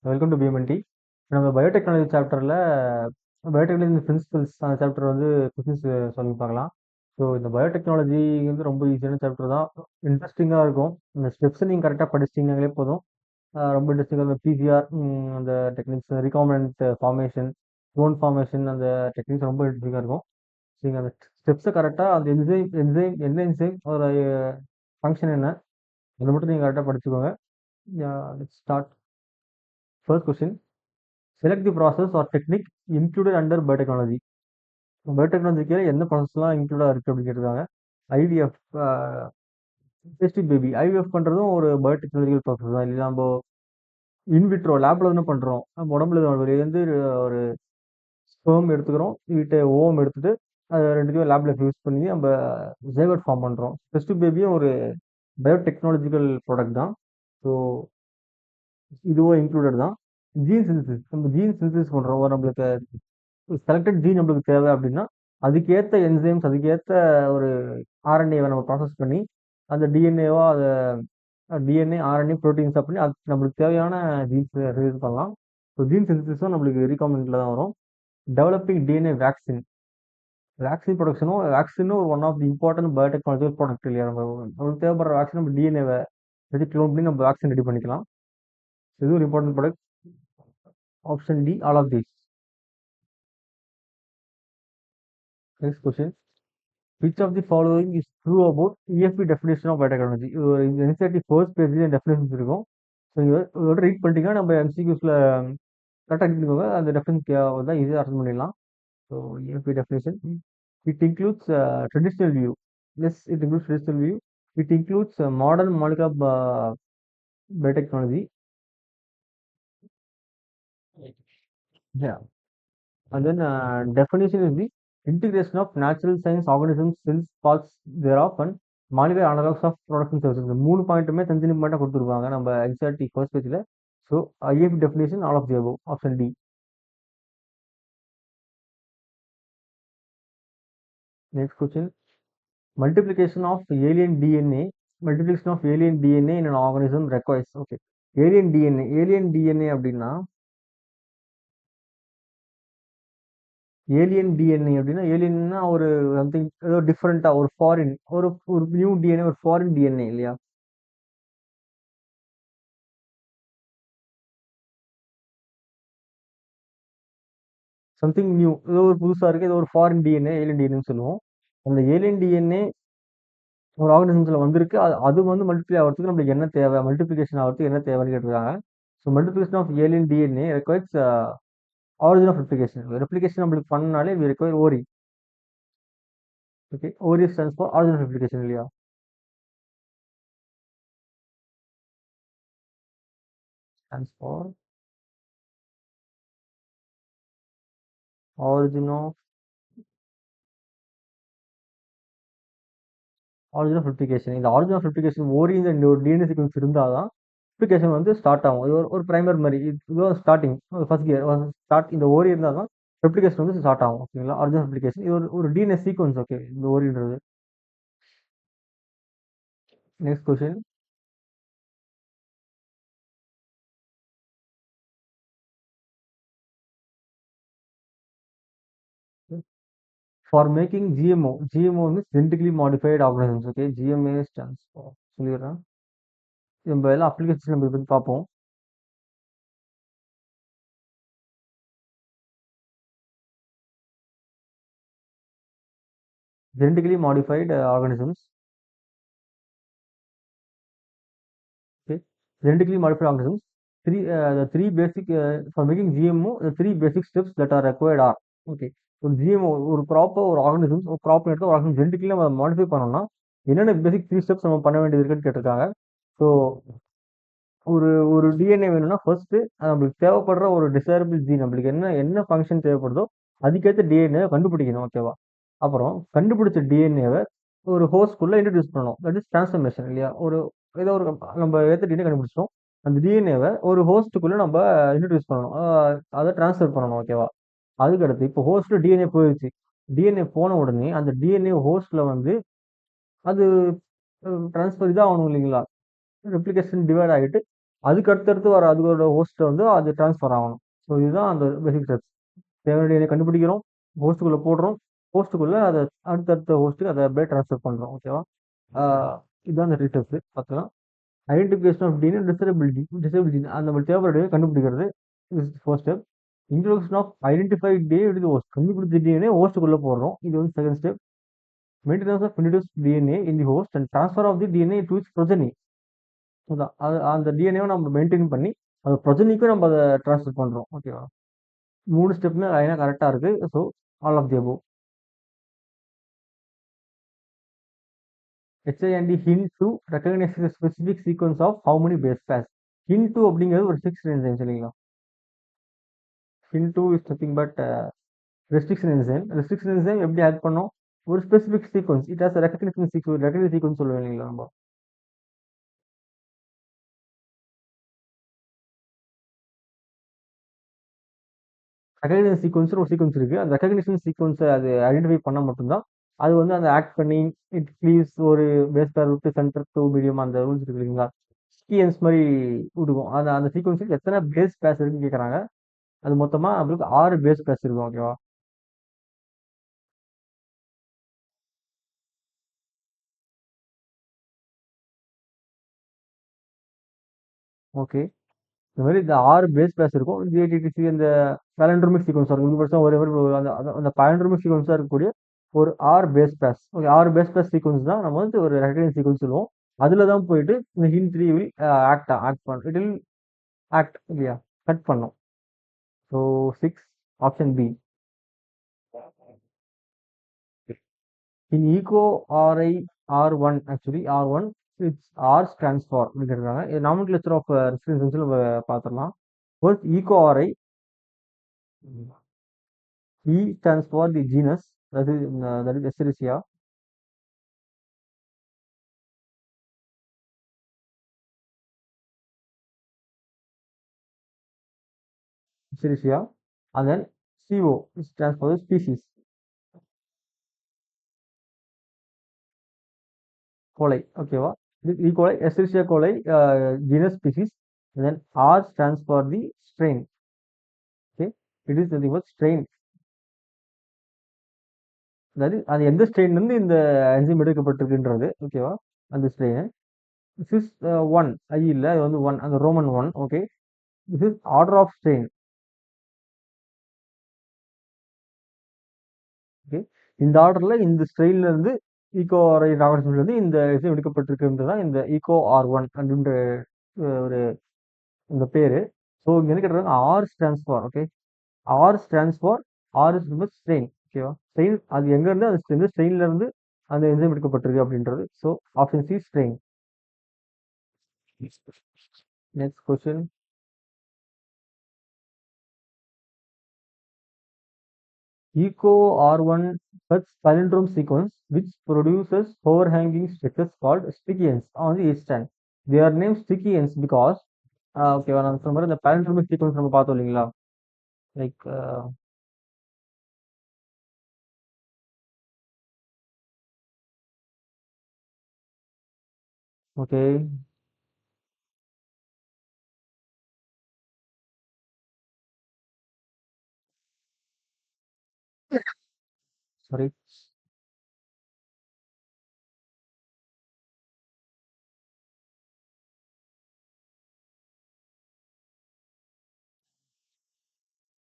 Welcome to பிஎம்என்டி. நம்ம biotechnology சாப்டரில் biotechnology principles அந்த சாப்டர் வந்து கொஸ்டின்ஸ் சொல்லி பார்க்கலாம். ஸோ இந்த பயோடெக்னாலஜி வந்து ரொம்ப ஈஸியான சாப்டர் தான். இன்ட்ரெஸ்டிங்காக இருக்கும். இந்த ஸ்டெப்ஸை நீங்கள் கரெக்டாக படிச்சிட்டிங்கனாலே போதும். ரொம்ப இன்ட்ரெஸ்டிங்காக இந்த பிசிஆர் அந்த டெக்னிக்ஸ், ரிகாம்பனன்ட் ஃபார்மேஷன், க்ளோன் ஃபார்மேஷன், அந்த டெக்னிக்ஸ் ரொம்ப இன்ட்ரெஸ்டிங்காக இருக்கும். நீங்கள் அந்த ஸ்டெப்ஸை கரெக்டாக அந்த என்ன என்சைம் ஒரு ஃபங்க்ஷன் என்ன, அதை மட்டும் நீங்கள் கரெக்டாக படிச்சுக்கோங்க. Start. First question: select the process or technique included under biotechnology. பயோடெக்னாலஜிக்கு எந்த ப்ராசஸ்லாம் இன்க்ளூடாக இருக்குது அப்படின்னு கேட்டிருக்காங்க. IVF, test baby. ஐவிஎஃப் பண்ணுறதும் ஒரு பயோடெக்னாலஜிக்கல் ப்ராசஸ் தான் இல்லையா? நம்ம இன்விட்ரோ லேப்ல தானே பண்ணுறோம். நம்ம உடம்புல வெளியேருந்து ஒரு ஸ்பெர்ம் எடுத்துக்கிறோம், வீட்டை ஓம் எடுத்துட்டு அதை ரெண்டுத்தையும் லேப்ல யூஸ் பண்ணி நம்ம ஜைகோட் ஃபார்ம் பண்ணுறோம். டெஸ்ட் பேபியும் ஒரு பயோடெக்னாலஜிக்கல் ப்ராடக்ட் தான். ஸோ இதுவும் இன்க்ளூடட் தான். ஜீன் சிந்தசிஸ், நம்ம ஜீன் சிந்தசிஸ் பண்ணுறோம். நம்மளுக்கு செலக்டட் ஜீன் நம்மளுக்கு தேவை அப்படின்னா அதுக்கேற்ற என்சைம்ஸ், அதுக்கேற்ற ஒரு ஆர்என்ஏவை நம்ம ப்ராசஸ் பண்ணி அந்த டிஎன்ஏவோ அதை டிஎன்ஏ ஆர்என்ஏ ப்ரோட்டீன்ஸ் பண்ணி அது நம்மளுக்கு தேவையான ஜீன்ஸ் ரிலீஸ் பண்ணலாம். ஸோ ஜீன் சிந்தசிஸும் நம்மளுக்கு ரீகாமெண்டில் தான் வரும். Developing DNA vaccine. வேக்சின் ப்ரொடக்ஷனும் வேக்சினும் one of the important biotechnological product இல்லையா? நம்மளுக்கு தேவைப்படுற வேக்சின் நம்ம டிஎன்ஏவை ரெடி க்ளோன் பண்ணி நம்ம வேக்சின் ரெடி பண்ணிக்கலாம். இது ஒரு important product. Option D, all of these. Next question: which of the following is true about EFP definition of biotechnology? இந்த என்சிஆர்டி ஃபர்ஸ்ட் பேஜ்லேயே டெஃபினேஷன்ஸ் இருக்கும். ஸோ இதோட ரீட் பண்ணிட்டீங்கன்னா நம்ம எம்சிக்யூஸில் கரெக்டாக எடுத்துக்கோங்க. அந்த டெஃபினேஷன் தான் ஈஸியாக அர்த்தம் பண்ணிடலாம். So EFP definition, it includes traditional view. Yes, it includes traditional view. It includes modern molecular biotechnology. Yeah. And then definition is the integration of natural science, organisms, cells, parts thereof, and molecular analogs of products and services. இந்த 3 பாயிண்ட்டுமே தனித்தனி பாயிண்டாக கொடுத்துருப்பாங்க நம்ம NCERT first பேஜில். So if definition all of the above. Option D. Next question: multiplication of alien DNA. Multiplication of alien DNA in an organism requires. Okay, alien DNA அப்படின்னா ஏலியன்னா ஒரு something ஏதோ டிஃப்ரெண்டா, ஒரு ஃபாரின், ஒரு ஒரு நியூ டிஎன்ஏ, ஒரு foreign DNA இல்லையா? Something new, ஏதோ ஒரு புதுசா இருக்கு, ஏதோ ஒரு ஃபாரின் டிஎன்ஏ, ஏலியன் டிஎன்ஏன்னு சொல்லுவோம். அந்த ஏலியன் டிஎன்ஏ ஒரு ஆர்கனிசம்ஸ்ல வந்திருக்கு. அது வந்து மல்டிப்ளை ஆகிறதுக்கு நம்மளுக்கு என்ன தேவை, மல்டிபிளிகேஷன் ஆகிறதுக்கு என்ன தேவைன்னு கேட்டிருக்காங்க. So multiplication of alien DNA requires origin of replication. Replication நம்மளுக்கு பண்ணனாலே we require ori. Okay, ori stands for origin of replication இல்லையா? Stands for origin of replication. இந்த ஆரிஜின் ஆஃப் ரெப்ளிகேஷன் ஓரி இந்த ஒரு டிஎன்ஏ சீக்வன்ஸ் இருந்தால் தான் replication வந்து start ஆகும். இது ஒரு பிரைமர் மாதிரி, இது ஸ்டார்டிங் ஃபர்ஸ்ட் கியர் ஸ்டார்ட். இந்த ஓரி இருந்தால் தான் ரெப்ளிகேஷன் வந்து ஸ்டார்ட் ஆகும். ஓகேங்களா? ஆரிஜின் ஆஃப் ரெப்ளிகேஷன் இது ஒரு டிஎன்ஏ சீக்வன்ஸ். ஓகே, இந்த ஓரின்றது. Next question: for making GMO. GMO means genetically modified organisms. Okay, GMA stands for, சொல்லிடுறேன். நம்ம எல்லாம் அப்ளிகேஷன் நம்ம பற்றி பார்ப்போம். genetically modified organisms. Okay, genetically modified organisms. The three basic for making GMO, the three basic steps that are required are. Okay, ஒரு GMO ஒரு proper ஒரு organisms, ஒரு ப்ராப்பர் எடுத்து ஒரு ஆர்கனிசம் ஜெனட்டிக்கலி நம்ம மாடிஃபை பண்ணோம்னா என்னென்ன பேசிக் 3 ஸ்டெப்ஸ் நம்ம பண்ண வேண்டியது இருக்குன்னு கேட்டிருக்காங்க. ஸோ ஒரு ஒரு டிஎன்ஏ வேணும்னா ஃபர்ஸ்ட் நம்மளுக்கு தேவைப்படுற ஒரு டிசைரபிள் ஜீன், நம்மளுக்கு என்ன என்ன ஃபங்க்ஷன் தேவைப்படுதோ அதுக்கேற்ற டிஎன்ஏ கண்டுபிடிக்கணும். ஓகேவா? அப்புறம் கண்டுபிடிச்ச டிஎன்ஏவை ஒரு ஹோஸ்ட்குள்ள இன்ட்ரடியூஸ் பண்ணணும். தட் இஸ் டிரான்ஸ்ஃபர்மேஷன் இல்லையா? ஏதோ ஒரு நம்ம ஏற்ற டிஎன்ஏ கண்டுபிடிச்சோம், அந்த டிஎன்ஏவை ஒரு ஹோஸ்ட்டுக்குள்ள நம்ம இன்ட்ரடியூஸ் பண்ணணும், அதை டிரான்ஸ்ஃபர் பண்ணணும். ஓகேவா? அதுக்கடுத்து இப்போ ஹோஸ்ட்ல டிஎன்ஏ போயிடுச்சு. டிஎன்ஏ போன உடனே அந்த டிஎன்ஏ ஹோஸ்ட்ல வந்து அது டிரான்ஸ்ஃபர் இதாக ஆகணும் இல்லைங்களா? ரெப்ளிகேஷன் டிவைட் ஆகிட்டு அதுக்கு அடுத்தடுத்து வர அதோட ஹோஸ்ட்டை வந்து அது ட்ரான்ஸ்ஃபர் ஆகணும். ஸோ இதுதான் அந்த பேசிக் ஸ்டெப்ஸ். தேவையான டிஎன்ஏ கண்டுபிடிக்கிறோம், ஹோஸ்ட்டுக்குள்ளே போடுறோம், ஹோஸ்ட்டுக்குள்ளே அதை அடுத்தடுத்த ஹோஸ்ட்டுக்கு அதை அப்படியே ட்ரான்ஸ்ஃபர் பண்ணுறோம். ஓகேவா? இதுதான் அந்த த்ரீ ஸ்டெப்ஸ். பார்த்துக்கலாம். ஐடென்டிஃபிகேஷன் ஆஃப் டிஎன்ஏ, டிசபிலிட்டி அந்த நம்ம தேவையான கண்டுபிடிக்கிறது is first step. Introduction of identified DNA with host, கண்டுபிடிச்ச டிஎன்ஏ ஹோஸ்ட்டுக்குள்ளே போடுறோம். இது வந்து second step. Maintenance of introduce DNA in the host and transfer of the DNA to its progeny. அதான் அது அந்த டிஎன்ஏவை நம்ம மெயின்டைன் பண்ணி அது ப்ரொஜெனிக்கும் நம்ம அதை ட்ரான்ஸ்ஃபர் பண்ணுறோம். ஓகேவா? 3 ஸ்டெப்புமே லைனாக கரெக்டாக இருக்குது. So all of the above. HIND hint to recognize a specific sequence of how many base pairs. Hint to அப்படிங்கிறது ஒரு restriction enzyme இல்லைங்களா? Hint to is nothing but restriction enzyme. Restriction enzyme எப்படி add பண்ணோம்? ஒரு specific sequence. It has a recognition sequence சொல்லுவோம் இல்லைங்களா நம்ம? Recognition sequence ஒரு சீக்வன்ஸ் இருக்கு. அந்த ரெகக்னிஷன் சீக்வன்ஸை அது ஐடென்டிஃபை பண்ண மட்டும்தான் அது வந்து அந்த ஆக்ட் பண்ணி இட் லீவ்ஸ் ஒரு பேஸ் பேர் விட்டு சென்டர் டு மீடியம் அந்த ரூல்ஸ் இருக்கு இல்லைங்களா? ஸ்கீஎன்ஸ் மாதிரி விடுவோம். அந்த அந்த சீக்வன்ஸுக்கு எத்தனை பேஸ் பேஸ் இருக்குன்னு கேட்குறாங்க. அது மொத்தமா நம்மளுக்கு 6 பேஸ் பேஸ் இருக்கும். ஓகேவா? ஓகே. இந்த மாதிரி இந்த 6 பேஸ் பேஸ் இருக்கும். ஜிஐடிடிசி அந்த பாலண்ட்ரோமிக் சீக்வன்ஸ் இருக்கும். இந்த வருஷம் ஒரே மாதிரி அந்த அந்த பாலண்ட்ரோமிக் சீக்வன்ஸாக இருக்கக்கூடிய ஒரு 6 base base. Okay, 6 base base sequence தான் நம்ம வந்து ஒரு ரெகக்னைஸ் சீக்வன்ஸ் சொல்லுவோம். அதில் தான் போயிட்டு இந்த ஹின் 3 வில் ஆக்ட் பண்ணும். இட் வில் ஆக்ட் இல்லையா? கட் பண்ணும். So 6 option B. In eco RI R1 actually R1 it's R stands for அப்படிங்கிறாங்க. இது nomenclature of reference நம்ம பார்த்துடலாம். First eco RI, E stands for the genus, that is Escherichia. Escherichia. And then CO stands for the species. Coli. ஓகேவா? E. coli, Escherichia coli, genus species. And then R stands for the strain. Okay, it is nothing but strain. அதாவது அது எந்த strain வந்து இந்த enzyme எடுக்கப்பட்டிருக்குன்றது. ஓகேவா? அந்த strain this is one. I இல்லை, அது வந்து ஒன், அந்த Roman one. Okay, this is order of strain. Okay, இந்த ஆர்டர்ல இந்த ஸ்ட்ரெயின்ல இருந்து ஈகோ ஆர் வந்து இந்த என்சைம் எடுக்கப்பட்டிருக்குன்றது தான் இந்த ஈகோ R1 அப்படின்ற ஒரு இந்த பேரு. ஸோ இங்க என்ன கேட்டுறாங்க? R stands for. Okay, R stands for R is strain. ஓகேவா? ஸ்ட்ரெயின் அது எங்க இருந்து அந்த ஸ்ட்ரெயின்ல இருந்து அந்த என்சைம் எடுக்கப்பட்டிருக்கு அப்படின்றது. So option C strain. Next question. Eco R1 such palindrome sequence which produces overhanging stretches called sticky ends on the each strand. They are named sticky ends because okay, நான் சொன்ன மாதிரி இந்த palindromic sequence நம்ம பார்த்தோம் இல்லைங்களா? Like okay, sorry.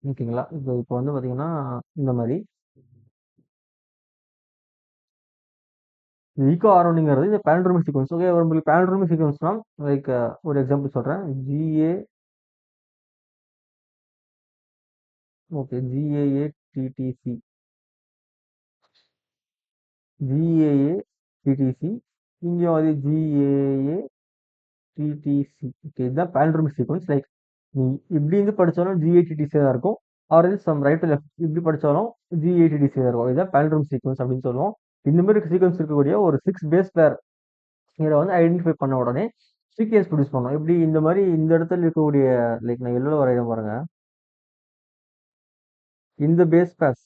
ஓகேங்களா? இப்போ வந்து பார்த்தீங்கன்னா இந்த மாதிரி ஈகோ ஆர்ஒன்ங்கிறது இந்த palindromic sequence. ஓகே, உங்களுக்கு palindromic sequenceனா லைக் ஒரு எக்ஸாம்பிள் சொல்கிறேன். GA okay, GAA TTC, GAA TTC, இங்கேயும் அது GAA TTC. ஓகே, இதுதான் palindromic sequence. லைக் நீ இப்படி இருந்து படித்தாலும் GATTC தான் இருக்கும். Or some right to left இப்படி படித்தாலும் GATTC தான் இருக்கும். இதுதான் palindromic sequence அப்படின்னு சொல்லுவோம். இந்த மாதிரி சீக்வன்ஸ் இருக்கக்கூடிய ஒரு 6 பேஸ் பேர் இதை வந்து ஐடென்டிஃபை பண்ண உடனே சீக்வன்ஸ் ப்ரொடியூஸ் பண்ணோம். எப்படி இந்த மாதிரி இந்த இடத்துல இருக்கக்கூடிய லைக் நான் எல்லோ வரையில பாருங்க, இந்த பேஸ் பேஸ்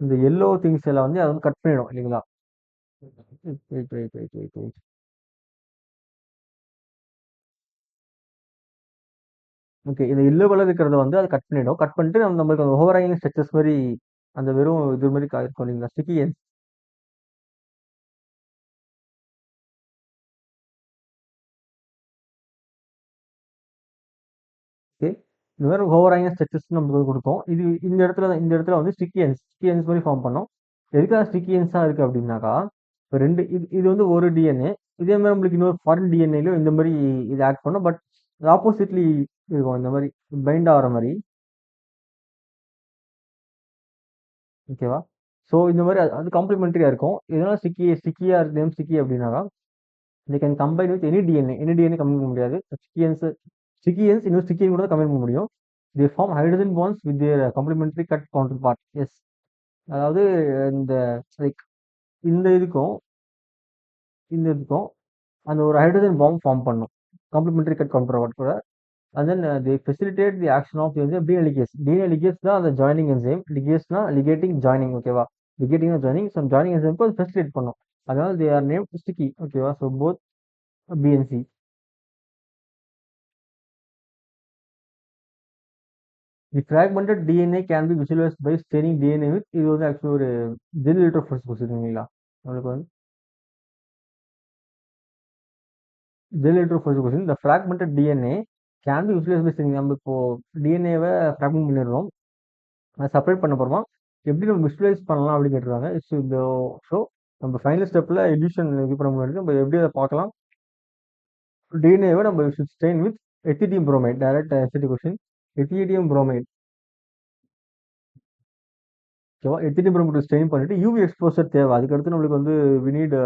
இந்த எல்லோ திங்ஸ் எல்லாம் வந்து அதை வந்து கட் பண்ணிடும் இல்லைங்களா? Wait wait wait wait wait wait okay. இந்த எல்லோ கலர் இருக்கிறத வந்து அது கட் பண்ணிடும். கட் பண்ணிட்டு நம்மளுக்கு அந்த ஓவர் ஹேங்கிங் ஸ்ட்ரக்சர்ஸ் மாரி அந்த வெறும் இது மாரி இருக்கும் இல்லைங்களா? Sticky ends. ஓகே. இந்த மாரி ஓவர் ஹேங்கிங் ஸ்ட்ரக்சர்ஸ் நமக்கு வந்து குடுக்கும். இந்த இடத்துல வந்து ஸ்டிக்கி எண்ட்ஸ் மாரி ஃபார்ம் பண்ணும். எதுக்காக ஸ்டிக்கி எண்ட்ஸா இருக்கு அப்படின்னாக்கா, இப்ப 2 இது வந்து ஒரு டிஎன்ஏ. இதே மாரி நம்மளுக்கு இன்னொரு ஃபாரின் டிஎன்ஏலயும் இந்த மாரி இது ஆக்ட் பண்ணும். பட் ஆப்போசிட்லி இருக்கும். இந்த மாரி பைண்ட் ஆகுற மாரி. ஓகேவா? ஸோ இந்த மாரி அது அது காம்ப்ளிமெண்டரியா இருக்கும். இதனால ஸ்டிக்கியா இருக்கு நேம் ஸ்டிக்கி அப்படின்னாக்கா, they can combine with any DNA combine பண்ண முடியாது. ஸ்டிக்கி எண்ட்ஸ் இன்னும் ஸ்டிக்கி கூட தான் கம்பைன் பண்ண முடியும். They form hydrogen bonds with their complementary cut counterpart. Yes. அதாவது இந்த லைக் இந்த இதுக்கும், இந்த இதுக்கும் அந்த ஒரு ஹைட்ரோஜன் பாண்ட் ஃபார்ம் பண்ணும். காம்ப்ளிமெண்டரி கட் கவுண்டர் பார்ட் கூட. And then they facilitate the action of the enzyme DNA ligase. DNA ligase தான் அந்த ஜாயினிங் என்சைம். லிகேஸ்னா லிகேட்டிங் ஜாயினிங். ஓகேவா? Ligating joining. So joining enzyme facilitate பண்ணும். அதனால தே ஆர் நேம் ஸ்டிக்கி. ஓகேவா? So both B and C. The fragmented DNA can be visualised by staining DNA with இது வந்து actually ஒரு ஜெல் எலக்ட்ரோஃபோரேசிஸ் கொடுத்துருக்கீங்களா நம்மளுக்கு வந்து ஜெல் எலக்ட்ரோஃபோரேசிஸ் கொஸ்டின். இந்த fragmented DNA can be visualised by staining. நம்ம இப்போ டிஎன்ஏவை ஃப்ராக்மெண்ட் பண்ணிடுறோம். அதை செப்பரேட் பண்ண போகிறோமா, எப்படி நம்ம விஷுவலைஸ் பண்ணலாம் அப்படின்னு கேட்டிருக்காங்க. இட்ஸ் இந்த ஸோ நம்ம ஃபைனல் ஸ்டெப்பில் எடிஷன் இது பண்ண முன்னாடி நம்ம எப்படி அதை பார்க்கலாம். டிஎன்ஏவை நம்ம stain with ethidium bromide. Direct ST question. Ethidium bromide. ஓகேவா? எத்திடியம் புரோமைட் ஸ்டெயின் பண்ணிட்டு யூவி எக்ஸ்போசர் தேவை. அதுக்கடுத்து நம்மளுக்கு வந்து we need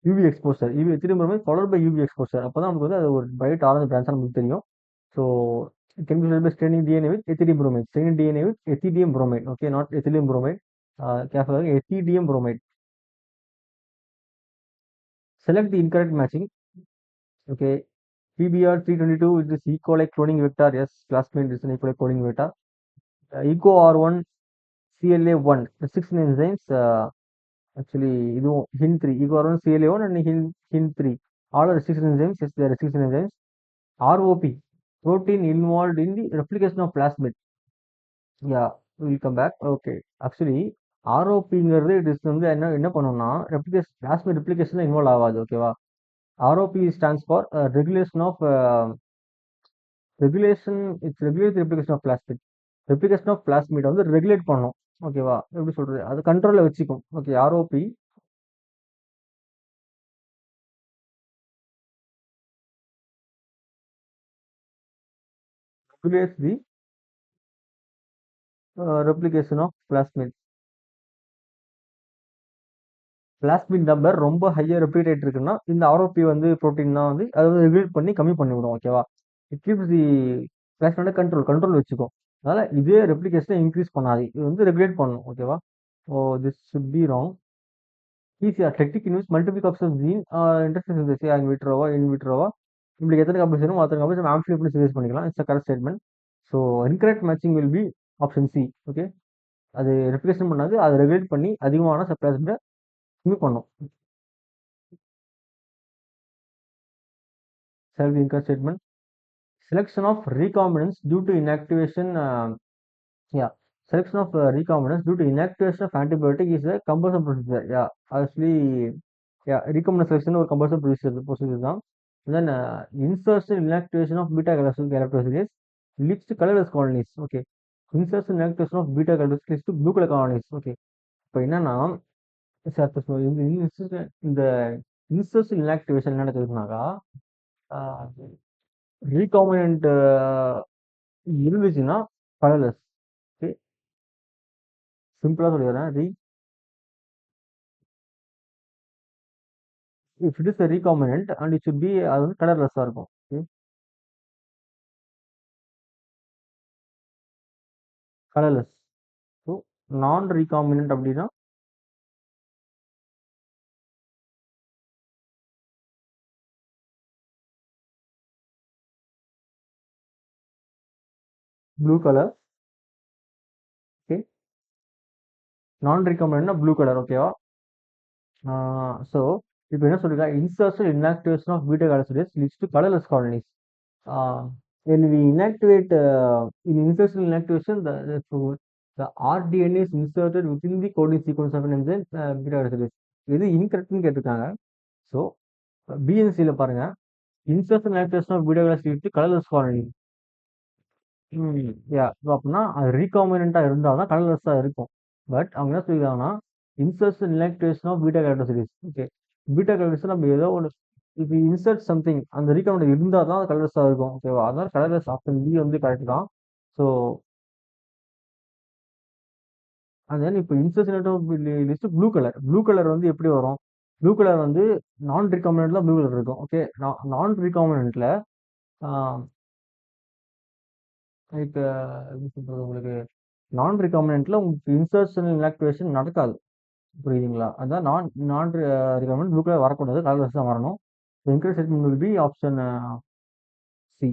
UV exposure. Ethidium bromide followed by UV exposure. அப்போ தான் நமக்கு வந்து அது ஒரு பைட் ஆரஞ்சு பிரான்ச்சாக நமக்கு தெரியும். So can be by staining DNA with ethidium bromide. Staining DNA with ethidium bromide. Okay, not ethylene bromide. Careful, ethidium bromide. Select the incorrect matching. Okay, PBR 322 is this E. coli cloning vector. Yes, classmate is an E. coli cloning vector. ECO R1 CLA1. The 6 enzymes. Actually, HIN 3. ECO R1 CLA1 and HIN 3. All are restriction enzymes. Yes, they are restriction enzymes. ROP. Protein involved in the replication of plasmid. Yeah, will come back. Okay. Actually ஆர்ஓபிங்கிறது it's வந்து என்ன என்ன பண்ணும்னா plasmid replication involve ஆகாது. ஓகேவா? ROP stands for regulation. It's regulate replication of plasmid. Replication of plasmid வந்து regulate பண்ணும். ஓகேவா? எப்படி சொல்றது, அது கண்ட்ரோல்ல வச்சுக்கும். Okay. ROP regulates the replication of plasmid. Plasmid number ரொம்ப ஹையர் ரெப்ளிகேட் ரேட் இருக்குன்னா இந்த ஆர்ஓபி வந்து ப்ரோட்டீன் தான் வந்து அதை வந்து ரெகுலேட் பண்ணி கம்மி பண்ணிவிடும். ஓகேவா? It keeps the plasmid control வச்சுக்கும். அதனால இதே ரெப்ளிகேஷனை இன்க்ரீஸ் பண்ணாது. இது வந்து ரெகுலேட் பண்ணும். ஓகேவா? Oh, this should be wrong. ஈஸியா technique invest multiple copies of gene interest இந்த இன்விட்ரோவா இப்படி எத்தனை காப்பீஸ் வேணும் அத்தனை காப்பீஸ் நம்ம ஆம்ப்ளி எப்படி சஜஸ்ட் பண்ணிக்கலாம். It's correct statement. So incorrect matching will be option C. Okay. அது ரெப்ளிகேஷன் பண்ணாது, அதை ரெகுலேட் பண்ணி அதிகமான பிளாஸ்மிட்டை கம்மி பண்ணும். Shall be incorrect statement. Selection of recombinants due to inactivation. Yeah, selection of recombinants due to inactivation of antibiotic is a cumbersome procedure. Yeah, actually, yeah, recombinant selection ஒரு cumbersome procedure தான். Then insertion inactivation of beta galactosidase leads to colorless colonies. Okay, insertion inactivation of beta galactosidase leads to blue color colonies. Okay, இப்போ என்னன்னா இந்த insertion inactivation என்ன நடக்குதுனாக்கா, recombinant இருந்துச்சுன்னா colourless. Okay, சிம்பிளா சொல்லிடுறேன். If it is recombinant and it should be, அது வந்து கலர்லெஸ்ஸா இருக்கும். Okay, colourless. So non recombinant அப்படின்னா ப்ளூ கலர். ஓகே, நான் ரீகாம்பினன்ட்னா ப்ளூ கலர். ஓகேவா? ஸோ இப்போ என்ன சொல்லிருக்கா, insertion inactivation of beta galactosidase leads to colourless colonies. when we inactivate in insertion inactivation, the rDNA is inserted within the coding sequence of an enzyme beta hydroxylase. இது இன்கரெக்ட்னு கேட்டிருக்காங்க. So பிஎன்சியில் பாருங்க, insertion inactivation of beta hydroxylase colourless forming. Yeah அப்படின்னா அது ரீகாம்பினண்டா இருந்தால் தான் கலர்லெஸ்ஸா இருக்கும். But அவங்க என்ன சொல்லியிருக்காங்கன்னா insertion inactivation of beta hydroxylase. Okay, beta colours நம்ம ஏதோ ஒன்று இப்போ இன்சர்ட் சம்திங் அந்த ரீகாம்பினண்ட் இருந்தால் தான் அது கலர்லெஸ்ஸாக இருக்கும். ஓகேவா, அதனால கலர்லெஸ் ஆப்ஷன் பி வந்து கரெக்ட் தான். ஸோ and then இப்போ இன்சர்ஷன் லிஸ்ட் ப்ளூ கலர் வந்து எப்படி வரும்? ப்ளூ கலர் வந்து நான் ரீகாம்பினண்ட்ல ப்ளூ கலர் இருக்கும். ஓகே, நான் ரீகாம்பினண்ட்ல லைக் எப்படி சொல்றது உங்களுக்கு, நான் ரீகாம்பினண்ட்ல உங்களுக்கு இன்சர்ஷன் இன்ஆக்டிவேஷன் நடக்காது. புரியுதுங்களா? அதான் நான் நான் ரீகாம்பினண்ட் ப்ளூ கலர் வரக்கூடாது, கலர்லெஸ் தான் வரணும். Incorrect statement will be option C.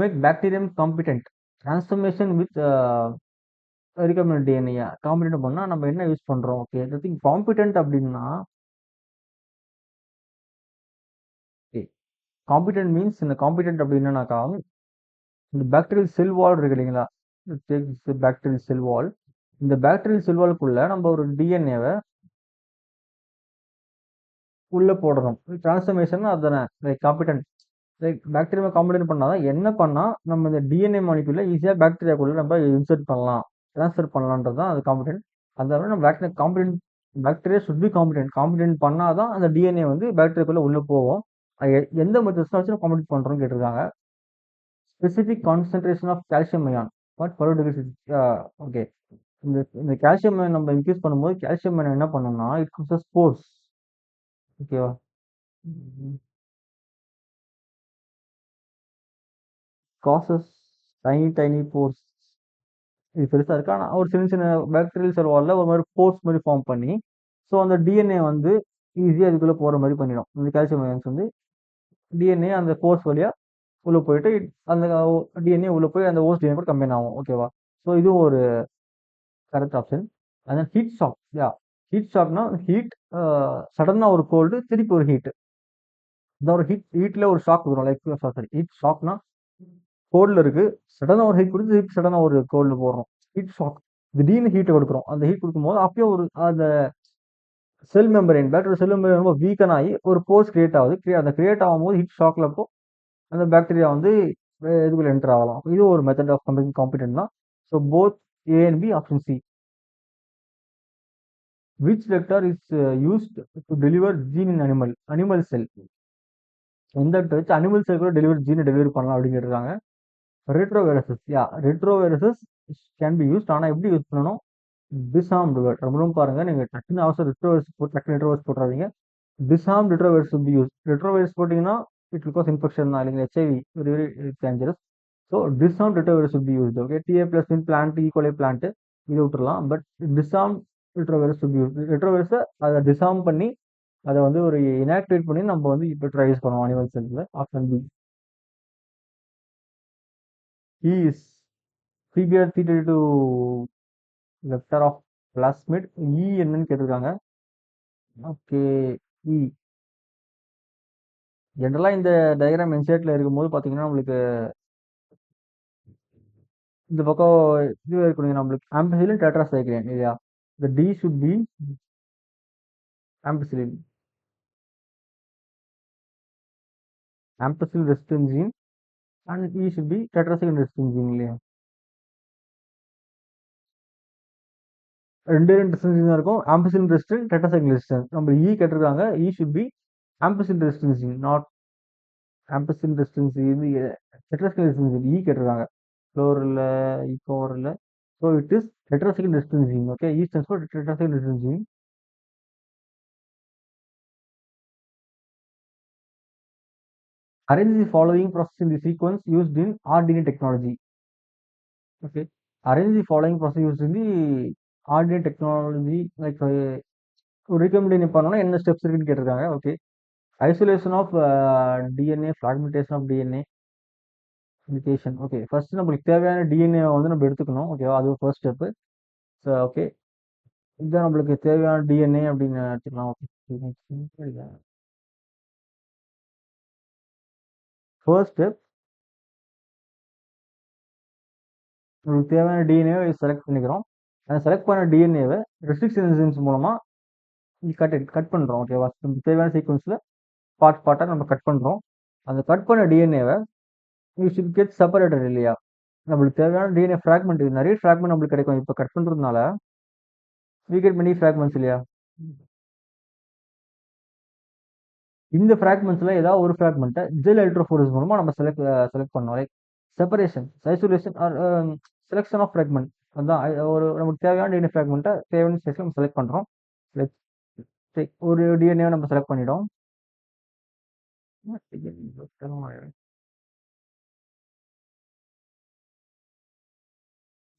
Make bacterium competent transformation with recommend DNA competent பண்ணால் நம்ம என்ன யூஸ் பண்ணுறோம்? ஓகே, the thing காம்பிடென்ட் அப்படின்னா காம்பிடென்ட் மீன்ஸ் இந்த காம்பிடென்ட் அப்படின்னாக்கா இந்த பாக்டீரியல் செல் வால் இருக்கு இல்லைங்களா? பாக்டீரியல் செல் வால், இந்த பாக்டீரியல் செல் வால்குள்ள நம்ம ஒரு டிஎன்ஏவை உள்ள போடணும். டிரான்ஸ்ஃபர்மேஷன் அதுதானே like competent. Like bacteria competent பண்ணாதான் என்ன பண்ணா நம்ம இந்த டிஎன்ஏ மாலிகுல ஈஸியாக பாக்டீரியாக்குள்ள நம்ம இன்சர்ட் பண்ணலாம், ட்ரான்ஸ்ஃபர் பண்ணலான்றது தான் அது காம்பிடென்ட். அந்த நம்ம bacteria competent, bacteria should be competent பண்ணாதான் அந்த டிஎன்ஏ வந்து பாக்டீரியாக்குள்ள உள்ள போகும். எந்த மெத்தட்ஸ் வச்சு காம்பிடென்ட் பண்றோம்னு கேட்டிருக்காங்க. Specific concentration of calcium ion what per degree. Okay, இந்த கால்சியம் அயன் நம்ம இன்க்ரீஸ் பண்ணும்போது கால்சியம் அயன் என்ன பண்ணணும்னா இட் கம்ஸ் ஸ்போர்ஸ். ஓகேவா, காசஸ் டைனி போர்ஸ். இது பெருசாக இருக்கு, ஆனால் ஒரு சின்ன சின்ன பாக்டீரியல் செல் வாலில் ஒரு மாதிரி போர்ஸ் மாதிரி ஃபார்ம் பண்ணி ஸோ அந்த டிஎன்ஏ வந்து ஈஸியாக அதுக்குள்ளே போகிற மாதிரி பண்ணிடும். இந்த கால்சியம் அயன்ஸ் வந்து டிஎன்ஏ அந்த போர்ஸ் வழியாக உள்ளே போயிட்டு அந்த டிஎன்ஏ உள்ளே போய் அந்த ஓஸ் டிஎன்ஏ கூட கம்பைன் ஆகும். ஓகேவா, ஸோ இதுவும் ஒரு கரெக்ட் ஆப்ஷன். அதான் ஹீட் ஷாக். யா, ஹீட் ஷாக்னா ஹீட் சடனாக ஒரு கோல்டு திருப்பி ஒரு ஹீட், இந்த ஒரு ஹீட்ல ஒரு ஷாக் வரும். லைக் சாரி, ஹீட் ஷாக்னா கோல்டில் இருக்கு, சடனாக ஒரு ஹீட் கொடுத்து திருப்பி சடனாக ஒரு கோல்டு போடுறோம். ஹீட் ஷாக், திடீர்னு ஹீட்டை கொடுக்குறோம். அந்த ஹீட் கொடுக்கும்போது அப்பயும் ஒரு அந்த செல் மெம்பரேன் பாக்டீரியா செல் மெம்பரேன் ரொம்ப வீக்கன் ஆகி ஒரு போர்ஸ் கிரியேட் ஆகுது. அந்த கிரியேட் ஆகும்போது ஹீட் ஷாக்ல அப்போ அந்த பாக்டீரியா வந்து இதுக்குள்ள என்டர் ஆகலாம். இது ஒரு மெத்தட் ஆஃப் காம்பிடென்ட் தான். So both A and B option C. Which vector is used to deliver gene in animal cell. எந்த வெக்டர் வச்சு அனிமல் செல் கூட ஜீனை டெலிவரி பண்ணலாம் அப்படின்னு கேட்டிருக்காங்க. ரெட்ரோவைரசஸ். யா, ரெட்ரோவைரசஸ் கேன் பி யூஸ்ட். ஆனால் எப்படி யூஸ் பண்ணணும்? டிஸ்ஆர்ம்டு வேர்ட் ரொம்ப பாருங்க, நீங்க டக்குன்னு அவசரம் ரெட்ரோவைரஸ் போட்டுறாதீங்க. Disarm retrovirus be use. Retrovirus போட்டீங்கன்னா இட் வில் காஸ் இன்ஃபெக்ஷன் தான் இல்லைங்க, HIV very dangerous. So disarm retrovirus be use. Okay, TA plus in plant ஈக்குவலை பிளான்ட் இது விட்டுறலாம். But disarm retrovirus be use. ரெட்ரோவைரஸை அதை டிஸ்ஆர்ம் பண்ணி அதை வந்து ஒரு இனாக்டிவேட் பண்ணி நம்ம வந்து இப்போ ட்ரை யூஸ் பண்ணுவோம் அனிமல் செல்ல. Option B. Is figure 322 vector of plasmid. E என்னன்னு கேட்டிருக்காங்க. ஓகே, இ ஜென்ரலாக இந்த டயக்ராம் இன்சர்ட்ல இருக்கும்போது பார்த்தீங்கன்னா நம்மளுக்கு இந்த பக்கம் இது இருக்கணும், நம்மளுக்கு ஆம்பிசிலின் டெட்ராசைக்ளின் இல்லையா? இந்த D should be ampicillin, ampicillin resistant gene, and E should be tetracycline resistant gene இல்லையா? ரெண்டு ரெசிஸ்டன்ஸ் தான் இருக்கும், ஆம்பிசிலின் ரெசிஸ்டன்ட் டெட்ராசைக்ளின் ரெசிஸ்டன்ட். நம்ம இ கேட்டிருக்காங்க, E should be ampicillin resistance gene, not ampicillin resistance. இது tetracycline resistance E கேட்டிருக்காங்க. ஃப்ளோரில் ஈக்கோரில். So it is tetracycline resistance gene. Okay, E stands for tetracycline resistance gene. Arrange the following process in the sequence used in RDNA technology. Okay, arrange the following process used in the RDNA technology. Like ஒரு recombination பண்ணோம்னா என்ன steps இருக்குன்னு கேட்டிருக்காங்க. Okay, isolation of DNA, fragmentation of DNA, replication. Okay. First நம்மளுக்கு தேவையான DNA வந்து நம்ம எடுத்துக்கணும். ஓகேவா? அது ஃபர்ஸ்ட் ஸ்டெப். So okay. இதுதான் நம்மளுக்கு தேவையான டிஎன்ஏ அப்படின்னு எடுத்துக்கலாம். ஓகே. ஃபர்ஸ்ட் ஸ்டெப் நம்மளுக்கு தேவையான டிஎன்ஏவை செலக்ட் பண்ணிக்கிறோம். அந்த செலக்ட் பண்ண டிஎன்ஏவை ரெஸ்ட்ரிக்ஷன் என்சைம்ஸ் மூலமா கட் பண்றோம். ஓகேவா? நமக்கு தேவையான சீக்வன்ஸ்ல பார்ட்டா நம்ம கட் பண்றோம். அந்த கட் பண்ண டிஎன்ஏவை யூ ஷுட் கெட் செப்பரேட்டட் இல்லையா? நம்மளுக்கு தேவையான டிஎன்ஏ ஃப்ராக்மெண்ட் நிறைய ஃப்ராக்மெண்ட் நம்மளுக்கு கிடைக்கும். இப்போ கட் பண்றதுனால we get many fragments இல்லையா? இந்த ஃப்ராக்மெண்ட்ஸ்ல ஏதாவது ஒரு ஃப்ராக்மெண்ட்டை ஜெல் எலக்ட்ரோஃபோரேசிஸ் மூலமா நம்ம செலக்ட் பண்ணோம். Like separation, isolation or selection of fragment. அதான் ஒரு நமக்கு தேவையான டிஎன்ஏ ஃப்ராக்மெண்ட்டை தேவையான ஸ்பேஸ்ல நம்ம செலக்ட் பண்றோம். லைக் ஒரு டிஎன்ஏ நம்ம செலக்ட் பண்ணிட்டோம்.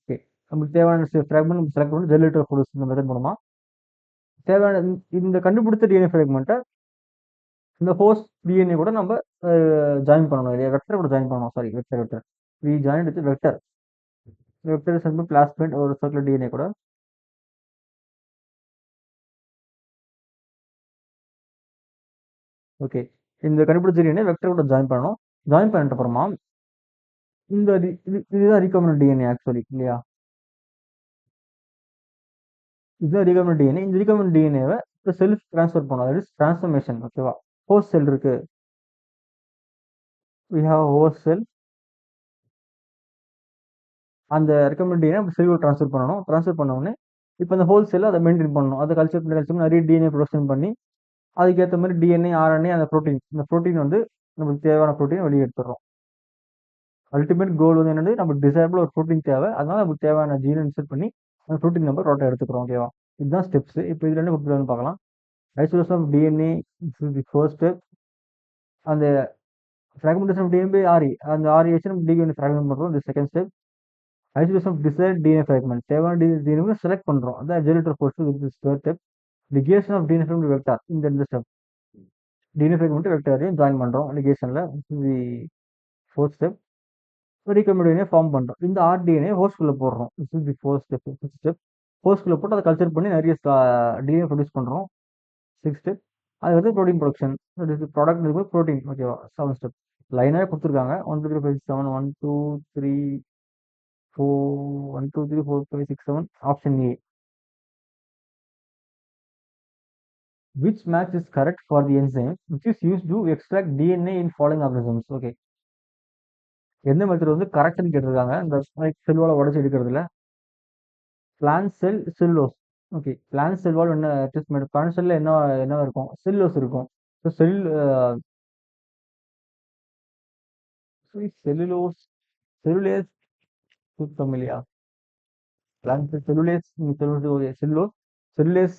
ஓகே. நமக்கு தேவையான ஃப்ராக்மெண்ட் நம்ம செலக்ட் பண்ணி ஜெல் எலக்ட்ரோஃபோரேசிஸ் இந்த மெத்தட் மூலமா தேவையான இந்த கண்டுபிடிச்ச டிஎன்ஏ ஃப்ராக்மெண்ட்டை இந்த ஹோஸ்ட் டிஎன்ஏ கூட நம்ம ஜாயின் பண்ணணும் இல்லையா? வெக்டர் கூட ஜாயின் பண்ணணும். Sorry, vector. We join with vector. Vector சேர்ந்து பிளாஸ்மிட் ஒரு சர்க்குலர் டிஎன்ஏ கூட. ஓகே. இந்த கண்டுபிடிச்ச டிஎன்ஏ வெக்டர் கூட ஜாயின் பண்ணணும். ஜாயின் பண்ணிட்ட அப்புறமா இந்த இதுதான் ரீகாம்பினன்ட் டிஎன்ஏ ஆக்சுவலி இல்லையா? இதுதான் ரீகாம்பினன்ட் டிஎன்ஏ. இந்த ரீகாம்பினன்ட் டிஎன்ஏவை இப்போ செல்ஃப் ட்ரான்ஸ்ஃபர் பண்ணணும். அதாவது டிரான்ஸ்ஃபர்மேஷன். ஓகேவா? ஹோஸ்ட் செல் இருக்கு. We have host cell. அந்த ரெக்கமெண்ட் டிஎன்ஏ நம்ம செல்லுக்குள்ள ட்ரான்ஸ்ஃபர் பண்ணணும். ட்ரான்ஸ்ஃபர் பண்ண உடனே இப்போ அந்த ஹோல் செல்லை அதை மெயின்டைன் பண்ணணும். அதை கல்ச்சர் நிறைய டிஎன்ஏ ப்ரொடக்ஷன் பண்ணி அதுக்கேற்ற மாதிரி டிஎன்ஏ, ஆர்என்ஏ, அந்த ப்ரோட்டீன், இந்த ப்ரோட்டீன் வந்து நமக்கு தேவையான ப்ரோட்டீன் வெளியே எடுத்துடுறோம். அல்டிமேட் கோல் வந்து என்னது, நம்ம டிசைபிள் ஒரு ப்ரோட்டீன் தேவை. அதனால நமக்கு தேவையான ஜீனை இன்செர்ட் பண்ணி அந்த ப்ரோட்டீன் நம்பர் ரோட்டை எடுத்துக்கிறோம். ஓகேவா? இதுதான் ஸ்டெப்ஸ். இப்போ இதுல என்ன கொடுத்துருக்கான்னு பார்க்கலாம். Isolation of DNA the first step. அந்த ஃப்ராக்மெண்டேஷன் ஆஃப் டிஎன்ஏ ஆர்இ, அந்த ஆர்இ வச்சு நம்ம டிஎன்ஏ ஃப்ராக்மெண்ட் பண்ணுறோம். இந்த second step. Isolation of desired DNA fragment, தேவையான டிஎன்ஏ செலக்ட் பண்ணுறோம். அதான் generator force. With third step. Ligation of DNA from vector. இந்த ஸ்டெப் டிஎன்ஏ ஃப்ராக்மெண்ட் வெக்டாரையும் ஜாயின் பண்ணுறோம் லிகேஷனில். The fourth step. Recombinant form பண்றோம். இந்த ஆர்டிஎன்ஏ ஹோஸ்ட்குள்ள போடுறோம். This is the fourth step. Fifth step. ஹோஸ்ட்குள்ள போட்டு அதை கல்ச்சர் பண்ணி நிறைய டிஎன்ஏ ப்ரொடியூஸ் பண்றோம். Six step. அது வந்து ப்ரோட்டீன் ப்ரொடக்ஷன். ப்ராடக்ட் இருக்கும் ப்ரோட்டீன். ஓகேவா? Seven step. லைனாக கொடுத்துருக்காங்க. 1 2 3 4 5 6 7 1 2 3 4 1 2 3 4 5 6 7. Option A. Which match is correct for the enzyme which is used to extract DNA in following organisms? Okay. எந்த மெத்தட் வந்து கரெக்ட்னு கேட்டிருக்காங்க. இந்த செல்வால உடச்சி எடுக்கிறதுல plant cell cellulose. Okay. Plant cell wall என்ன ட்ரீட்மெண்ட்? பிளான்ட் செல்ல என்ன இருக்கும்? செல்லோஸ் இருக்கும். ஸோ செல்லுலோஸ், செல்லுலேஸ் சுத்தம் இல்லையா? பிளான்ட் செல்லுலேஸ் செல்லோஸ், செல்லுலேஸ்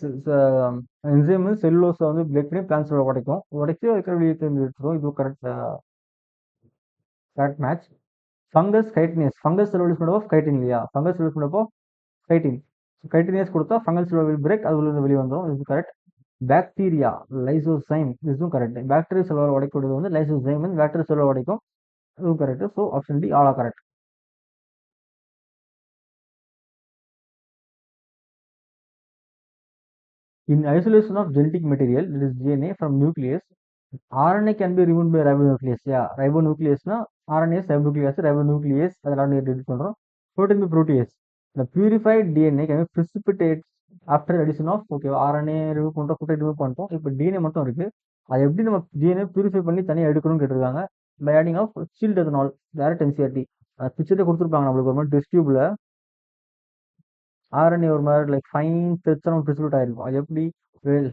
என்சைம் செல்லுலோஸை வந்து பிரேக் பண்ணி பிளான்ட் செல்லை உடைக்கும். உடைச்சி அதுக்கு வெளியே தெரிஞ்சு எடுத்துரும். இது correct match. Fungus chitinous. Fungus cellulose பண்ணப்போ கைட்டின் இல்லையா? ஃபங்கஸ் செல்லுலோஸ் பண்ணப்போ கைட்டின். கைட்டினியஸ் கொடுத்தா ஃபங்கல் செல் வில் பிரேக், அது உள்ள வெளியே வந்துடும். இது கரெக்ட். பாக்டீரியா லைசோசைம், இதுவும் கரெக்ட். பாக்டீரியா செல்வால் உடைக்கூடியது வந்து லைசோசைம் வந்து பாக்டீரியா செல்வால் உடைக்கும். இதுவும் correct. So option D all are correct. In isolation of genetic material, that is DNA from nucleus, RNA can be removed by ribonuclease. Yeah, ribonuclease RNA ribonuclease, ribonuclease அதெல்லாம் delete பண்றோம். Protein by protease. The purified DNA can be precipitate after addition of RNA remove பண்றோம், protein remove பண்ணிட்டோம். இப்போ DNA மட்டும் இருக்கு. அது எப்படி நம்ம DNA பியூரிஃபை பண்ணி தனியாக எடுக்கணும்னு கேட்டிருக்காங்க. By adding of chilled ethanol, direct NCERT. பிக்சரே கொடுத்துருப்பாங்க நம்மளுக்கு ஒரு மாதிரி டெஸ்ட் டியூப்ல ஆர்என்ஏ ஒரு மாதிரி லைக் ஃபைன் பிரிச்சனம் பிரிசிபிரேட் ஆயிருக்கும். அது எப்படி?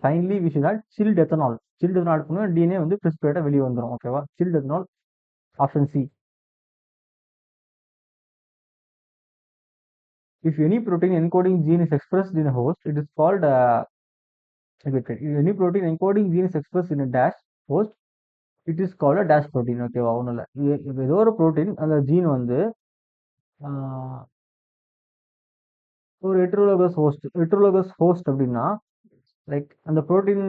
Finally we should add chilled ethanol. Chilled ethanol add பண்ணுவோம், டிஎன்ஏ வந்து பிரிசிபிரேட்டாக வெளியே வந்துடும். ஓகேவா? Chilled ethanol. Option C. If any protein encoding gene is expressed in a host, it is called if any protein encoding gene is expressed in a dash host, it is called a dash protein. ஓகேவா? ஒன்றும் இல்லை. ஏதோ ஒரு protein அந்த gene வந்து ஒரு ஹெட்ரோலோகஸ் host அப்படின்னா like அந்த ப்ரோட்டீன்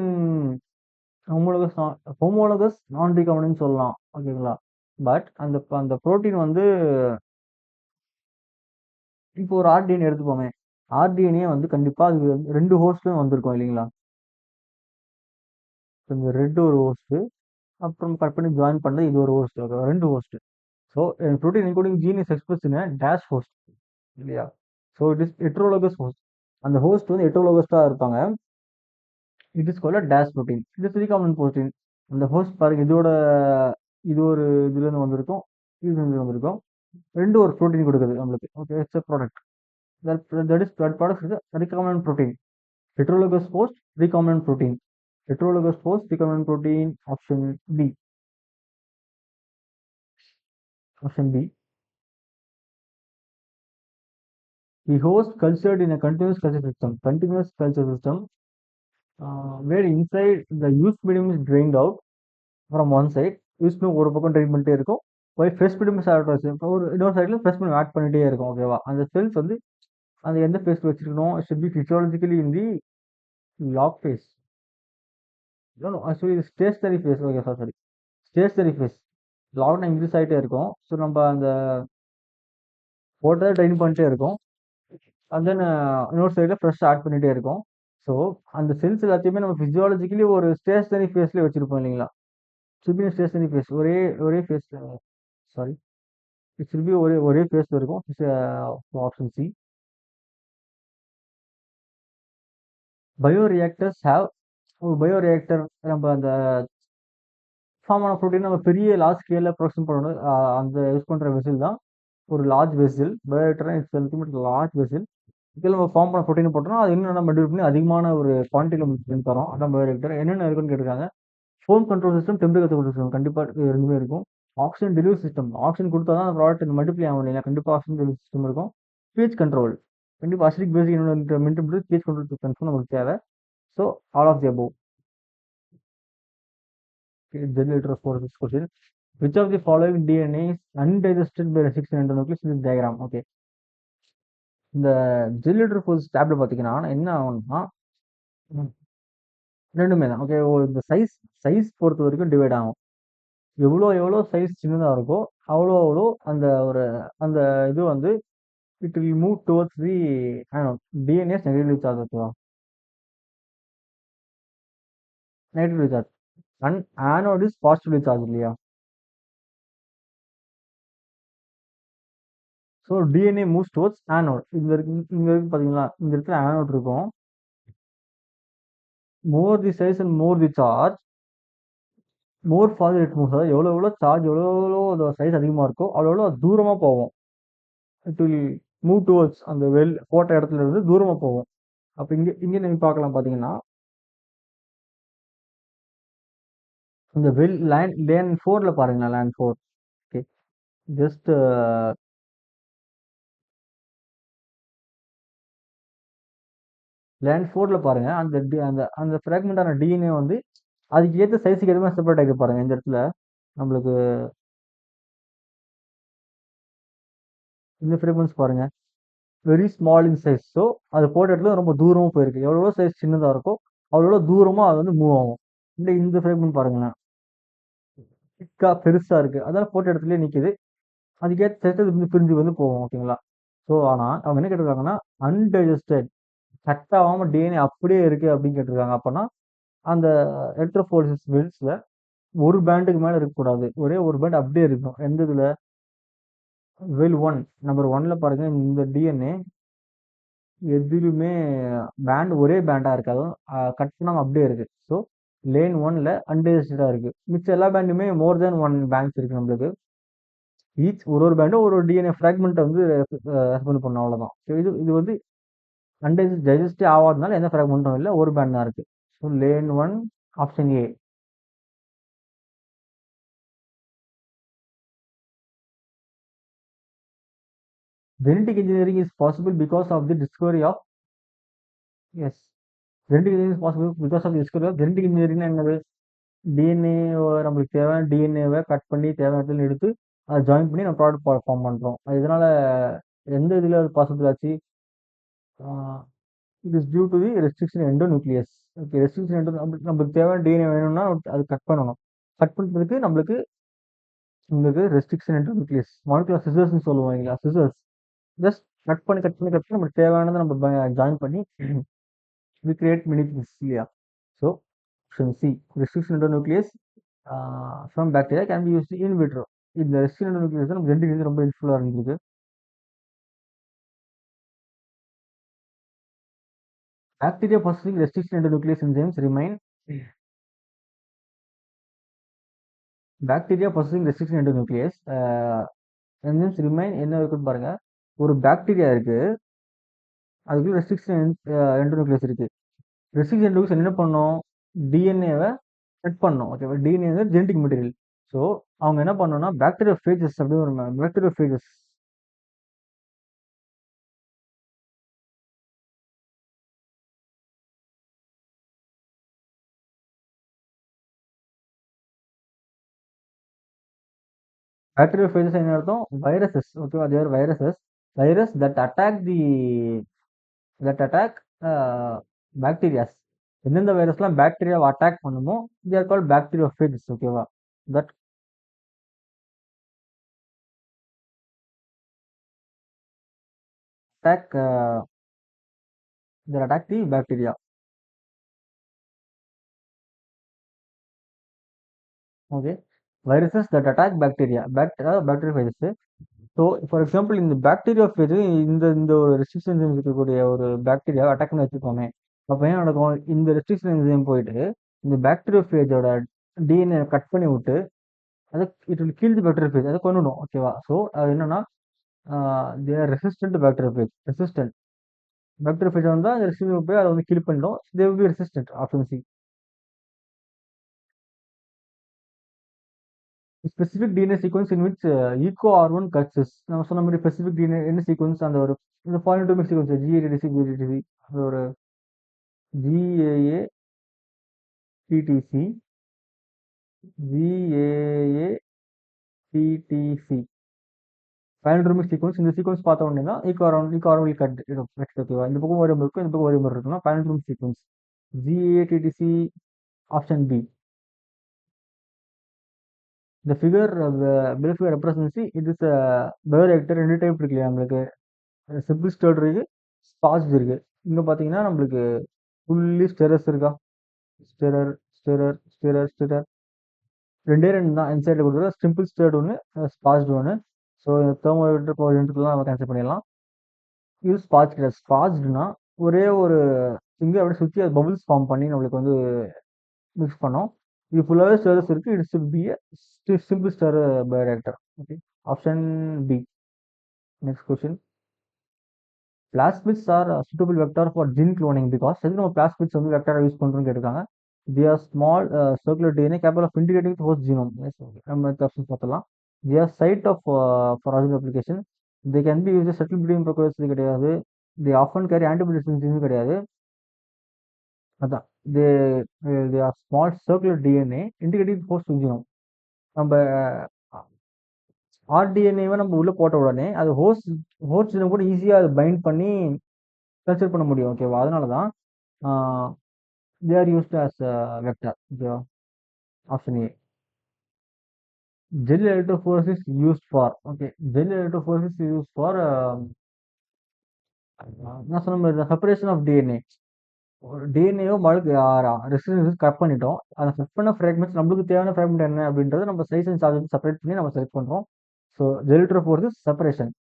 ஹோமோலோகஸ் நான் ரீகாம்பினன்ட் சொல்லலாம். ஓகேங்களா? பட் அந்த புரோட்டீன் வந்து இப்போ ஒரு ஆர்டிஎன்ஏ எடுத்துப்போமே. ஆர்டிஎன்ஏ வந்து கண்டிப்பா அது வந்து 2 ஹோஸ்ட்லயும் வந்திருக்கும் இல்லைங்களா? இந்த ரெட் ஒரு ஹோஸ்ட், அப்புறம் கட் பண்ணி ஜாயின் பண்ணது இது ஒரு host. Okay, 2 host. So protein including gene is expressed in dash host இல்லையா? So it is heterologous host. அந்த ஹோஸ்ட் வந்து ஹெட்ரோலோகஸ்டா இருப்பாங்க. It is called dash protein. It is recombinant protein. அந்த ஹோஸ்ட் பாருங்க, இதோட இது ஒரு இதுல இருந்து வந்திருக்கும், இது இருந்து வந்திருக்கும். 2 ஒரு புரோட்டீன் கொடுக்குது நம்மளுக்கு. Okay, it's a product. That product is a recombinant protein. Heterologous host, recombinant protein. Heterologous host, recombinant protein. Option B. Option B. The host cultured in a continuous culture system. Continuous culture system, where inside the used medium is drained out from one side. Use பண்ணி ஒரு பக்கம் drain பண்ணிட்டே இருக்கும். போய் fresh medium start வச்சு ஒரு இன்னொரு சைடில் ஃப்ரெஷ் மீடியம் ஆட் பண்ணிட்டே இருக்கும். ஓகேவா? அந்த செல்ஸ் வந்து அந்த எந்த ஃபேஸ்ல வச்சிருக்கணும்? Should be physiologically in the log phase. No, no, actually இது stationary phase. Okay, sorry sorry, stationary phase. லாக்னா இன்க்ரீஸ் ஆகிட்டே இருக்கும். ஸோ நம்ம அந்த போட்டதை ட்ரைன் பண்ணிட்டே இருக்கும். அண்ட் தென் இன்னொரு சைடில் ஃப்ரெஷ் ஆட் பண்ணிட்டே இருக்கும். ஸோ அந்த செல்ஸ் எல்லாத்தையுமே நம்ம ஃபிசியாலஜிக்கலி ஒரு ஸ்டேஷனரி ஃபேஸ்லேயே வச்சிருப்போம் இல்லைங்களா? சுபி ஸ்டேஷனரி ஃபேஸ் ஒரே ஒரே phase. Sorry, it should be ஒரே ஒரே ஃபேஸ்ல இருக்கும். Option C. Bioreactors have bioreactor நம்ம அந்த ஃபார்ம் ஆன ப்ரோட்டீன் நம்ம பெரிய லார்ஜ் ஸ்கேல்ல ப்ரொடக்ஷன் பண்ணணும். அந்த யூஸ் பண்ற வெசில் தான் ஒரு large vessel. Bioreactor it's ultimate large vessel. இதில் நம்ம ஃபார்ம் பண்ண ப்ரோட்டீன் போட்டோம்னா அது இன்னும் நம்ம டெவலப் பண்ணி அதிகமான ஒரு குவான்டிட்டியில் நம்ம தரோம். அதான் பயோரியாக்டர். என்னென்ன இருக்குன்னு கேட்டிருக்காங்க. Foam control system, temperature control system கண்டிப்பாக ரெண்டுமே இருக்கும். ஆக்சிஜன் டெலிவரி சிஸ்டம், ஆக்சிஜன் கொடுத்தா தான் அந்த ப்ராடக்ட் மல்டிப்ளை ஆகும் இல்லையா? கண்டிப்பாக ஆக்சிஜன் டெலிவரி சிஸ்டம் இருக்கும். pH கண்ட்ரோல், கண்டிப்பாக அசிடிக் பேசிக் மெயின்டைன் பண்ணுறது pH கண்ட்ரோல் சிஸ்டம் நமக்கு தேவை. So all of the above. Generator for this question. Which of the following DNA is undigested by restriction endonuclease in this diagram? Okay. இந்த ஜெல்லிடர் force டேப்ல பார்த்தீங்கன்னா என்ன ஆகும்னா ரெண்டுமே தான். ஓகே, இந்த சைஸ் சைஸ் பொறுத்த வரைக்கும் டிவைட் ஆகும். எவ்வளோ எவ்வளோ சைஸ் சின்னதாக இருக்கோ அவ்வளோ அவ்வளோ அந்த ஒரு அந்த இது வந்து it will move towards the anode. DNA's negatively charge. ஓகேவா? Negatively charge. And anode is positively charge இல்லையா? So DNA moves towards anode. இங்க இருக்கு பார்த்தீங்களா? இந்த இடத்துல ஆனோட் இருக்கும். More the size and more the charge, more forward it moves. அதாவது எவ்வளோ எவ்வளோ சார்ஜ் எவ்வளோ எவ்வளோ அதோட சைஸ் அதிகமாக இருக்கோ அவ்வளோ எவ்வளோ அது தூரமாக போகும். இட் வில் மூவ் டுவர்ட்ஸ் அந்த போட்ட இடத்துல இருந்து தூரமாக போகும். அப்போ இங்கே நீங்கள் பார்க்கலாம் பார்த்தீங்கன்னா இந்த லேன் ஃபோரில் பாருங்களா? Lane four. Okay, just lane ஃபோரில் பாருங்க. அந்த அந்த ஃப்ராக்மெண்டான டிஎன்ஏ வந்து அதுக்கு ஏற்ற சைஸுக்கு எதுவுமே செப்பரேட் ஆகி பாருங்க. இந்த இடத்துல நம்மளுக்கு இந்த ஃப்ரீக்வன்ஸ் பாருங்க, வெரி ஸ்மால் இன் சைஸ். ஸோ அது போட்ட இடத்துல ரொம்ப தூரமாக போயிருக்கு. எவ்வளோ சைஸ் சின்னதாக இருக்கோ அவ்வளோ தூரமாக அது வந்து மூவ் ஆகும். இந்த ஃப்ரேக்மெண்ட் பாருங்களேன், திக்கா பெருசாக இருக்குது. அதெல்லாம் போட்ட இடத்துலயே நிற்கிது. அதுக்கேற்ற சைஸ் இது வந்து பிரிஞ்சு வந்து போகும். ஓகேங்களா? ஸோ ஆனால் அவங்க என்ன கேட்டிருக்காங்கன்னா அன்டைஜஸ்டட், கட் ஆகாமல் டிஎன்ஏ அப்படியே இருக்குது அப்படின்னு கேட்டிருக்காங்க. அப்போனா அந்த எலக்ட்ரோஃபோரசிஸ் வெல்ஸில் ஒரு பேண்டுக்கு மேலே இருக்கக்கூடாது. ஒரே ஒரு பேண்ட் அப்படியே இருக்கும். எந்த இதில்? வெல் ஒன், நம்பர் ஒன்ல பாருங்க. இந்த டிஎன்ஏ எதிலுமே பேண்ட் ஒரே பேண்டா இருக்காது. கட் பண்ணாம அப்படியே இருக்கு. ஸோ லேன் ஒன்ல அன்டைஜஸ்டடா இருக்கு. மிச்ச எல்லா பேண்டுமே மோர் தேன் ஒன் பேண்ட்ஸ் இருக்கு நம்மளுக்கு. ஈச் ஒரு ஒரு பேண்டும் ஒரு டிஎன்ஏ ஃப்ராக்மெண்ட்டை வந்து ரெஸ்பாண்ட் பண்ணும். அவ்வளோதான். ஸோ இது இது வந்து டைஜஸ்டே ஆகாதனால எந்த ஃப்ராக்மெண்ட்டும் இல்லை, ஒரு பேண்ட் தான் இருக்கு. So lane one, option A. Genetic engineering is possible because of the discovery of. Yes, genetic engineering is possible because of the discovery of. Genetic engineering என்னது? டிஎன்ஏ, நம்மளுக்கு தேவையான டிஎன்ஏவை கட் பண்ணி தேவையான இடத்துல எடுத்து அதை ஜாயின் பண்ணி நம்ம ப்ராடக்ட் ஃபார்ம் பண்ணுறோம். அது இதனால எந்த இதில் அது பாசிபிள் ஆச்சு? It is due to the restriction endonuclease. Okay, restriction எண்டோ நம்மளுக்கு தேவையான டிஎன்ஏ வேணும்னா அது கட் பண்ணணும். கட் பண்ணுறதுக்கு நம்மளுக்கு உங்களுக்கு ரெஸ்ட்ரிக்ஷன் என்டோநியூக்ளியஸ் மாலிகுலர் சிசர்ஸ்னு சொல்லுவோம் இல்லையா, சிசர்ஸ் ஜஸ்ட் கட் பண்ணி நமக்கு தேவையானதை நம்ம ஜாயின் பண்ணி we create many things இல்லையா. So option C restriction endonuclease from bacteria can be used in vitro. இந்த ரெஸ்ட்ரிக்ஷன் என்டோநியூக்ளியஸ் நம்ம ஜெனடிக் ரொம்ப யூஸ்ஃபுல்லாக இருந்திருக்கு. Bacteria possessing restriction endonuclease enzymes remain bacteria possessing restriction endonuclease enzymes remain என்ன இருக்குன்னு பாருங்க. ஒரு பாக்டீரியா இருக்கு, அதுக்குள்ள ரெஸ்ட்ரிக்ஷன் என்டோநியூக்ளியஸ் இருக்கு. ரெஸ்ட்ரிக்ஷன் என்டோநியூக்ளியஸ் என்ன பண்ணும், டிஎன்ஏவை கட் பண்ணும். ஓகேவா, டிஎன்ஏ வந்து ஜெனடிக் மெட்டீரியல். ஸோ அவங்க என்ன பண்ணோம்னா பாக்டீரியோஃபேஜஸ் அப்படின்னு ஒரு பாக்டீரியோஃபேஜஸ் பாக்டீரியோஃபேஜஸ் என்ன அர்த்தம், வைரஸஸ். ஓகேவா, there viruses, virus that attack bacterias. எந்தெந்த வைரஸ்லாம் பாக்டீரியாவை அட்டாக் பண்ணுமோ they are called bacteriophages. ஓகேவா, that attack that attack the bacteria. Okay, viruses that attack bacteriophages. So for example இந்த பாக்டீரியோஃபேஜ் இந்த ஒரு ரெஸ்ட்ரிக்ஷன் என்சைம் இருக்கக்கூடிய ஒரு பாக்டீரியா அட்டாக் பண்ணி வச்சுக்கோமே, அப்போ என்ன நடக்கும், இந்த ரெஸ்ட்ரிக்ஷன் என்சைம் போயிட்டு இந்த பாக்டீரியோஃபேஜோட டிஎன்ஏ கட் பண்ணி விட்டு அதை it will kill the bacteriophage, அதை கொண்டுடும். ஓகேவா, ஸோ அது என்னன்னா they are resistant bacteriophage. Resistant bacteriophage வந்தால் அந்த ரெசிஸ்டன்ட் போய் அதை வந்து கில் பண்ணிடும். They will be resistant. Option C. Specific DNA sequence in which Eco ஆர்1 கட்ஸஸ். நம்ம சொன்ன மாதிரி ஸ்பெசிஃபிக் டிஎன்ஏ என்ன சீக்வன்ஸ், அந்த ஒரு இந்த பாலினோமிக் சீக்வன்ஸ் ஜிஏடிசி பிடிடிசி, அது ஒரு GAA TTC GAA TTC palindromic sequence. இந்த சீக்வன்ஸ் பார்த்த உடனே தான் ஈகோ ஆர்1 கட் ஓகேவா, இந்த பக்கம் ஒரு இருக்கும், இந்த பக்கம் ஒரு இருக்குன்னா palindromic sequence GAA TTC. Option B. இந்த figure bill figure represents it is bioreactor. ரெண்டு டைப் இருக்கு இல்லையா நம்மளுக்கு, சிம்பிள் ஸ்டர்ட் இருக்கு, ஸ்பாஸ்ட் இருக்கு. இங்க பாத்தீங்கன்னா நம்மளுக்கு ஃபுல்லி ஸ்டெரஸ் இருக்கா, ஸ்டெரர் ஸ்டெரர் ஸ்டெரர் ஸ்டெரர் ரெண்டே ரெண்டு தான் இன்சைட்ல கொடுத்துருக்க, சிம்பிள் ஸ்டர்ட் ஒன்று, ஸ்பாஸ்ட் ஒன்று. ஸோ தெர்மோமீட்டர் பவர் யூனிட்லாம் நம்ம கேன்சல் பண்ணிடலாம். இது ஸ்பாஸ்ட் கிடையாது. ஸ்பாஸ்ட்னா ஒரே ஒரு இங்கே அப்படியே சுற்றி அது பபுள்ஸ் ஃபார்ம் பண்ணி நம்மளுக்கு வந்து மிக்ஸ் பண்ணோம். இது ஃபுல்லாகவே ஸ்டெரஸ் இருக்கு. It should be a simple stir bioreactor. Okay, option B. Next question. Plasmids are suitable vector for gene cloning because எது நம்ம பிளாஸ்மிட்ஸ் வந்து வெக்டார் யூஸ் பண்ணுறோம்னு கேட்டிருக்காங்க. They are small circular DNA capable of integrating host genome. நம்ம option பார்த்தலாம். They are side of for other application. They can be use settle between progress கிடையாது. They often carry antibodies கிடையாது. அதான் they they are small circular DNA integrating host genome. நம்ம ஆர்டிஎன்ஏவை நம்ம உள்ள போட்ட உடனே அது ஹோஸ்ட் ஜீனோம் கூட ஈஸியாக அது பைண்ட் பண்ணி கல்ச்சர் பண்ண முடியும். ஓகேவா, அதனால தான் they are used as vector. Okay. Option A. Gel electrophoresis used for. Okay, gel electrophoresis is used for நான் சொன்ன மாதிரி செப்பரேஷன் ஆஃப் டிஎன்ஏ. டிஎன்ஏவோ ரெசிஸ்டன்ஸ் கட் பண்ணிட்டோம். அந்த கட் பண்ண ஃப்ராக்மெண்ட்ஸ் நம்மளுக்கு தேவையான ஃப்ராக்மெண்ட் என்ன அப்படின்றது நம்ம சைஸ் அண்ட் சார்ஜ் செப்பரேட் பண்ணி நம்ம செலக்ட் பண்ணுறோம். So gel electrophoresis separation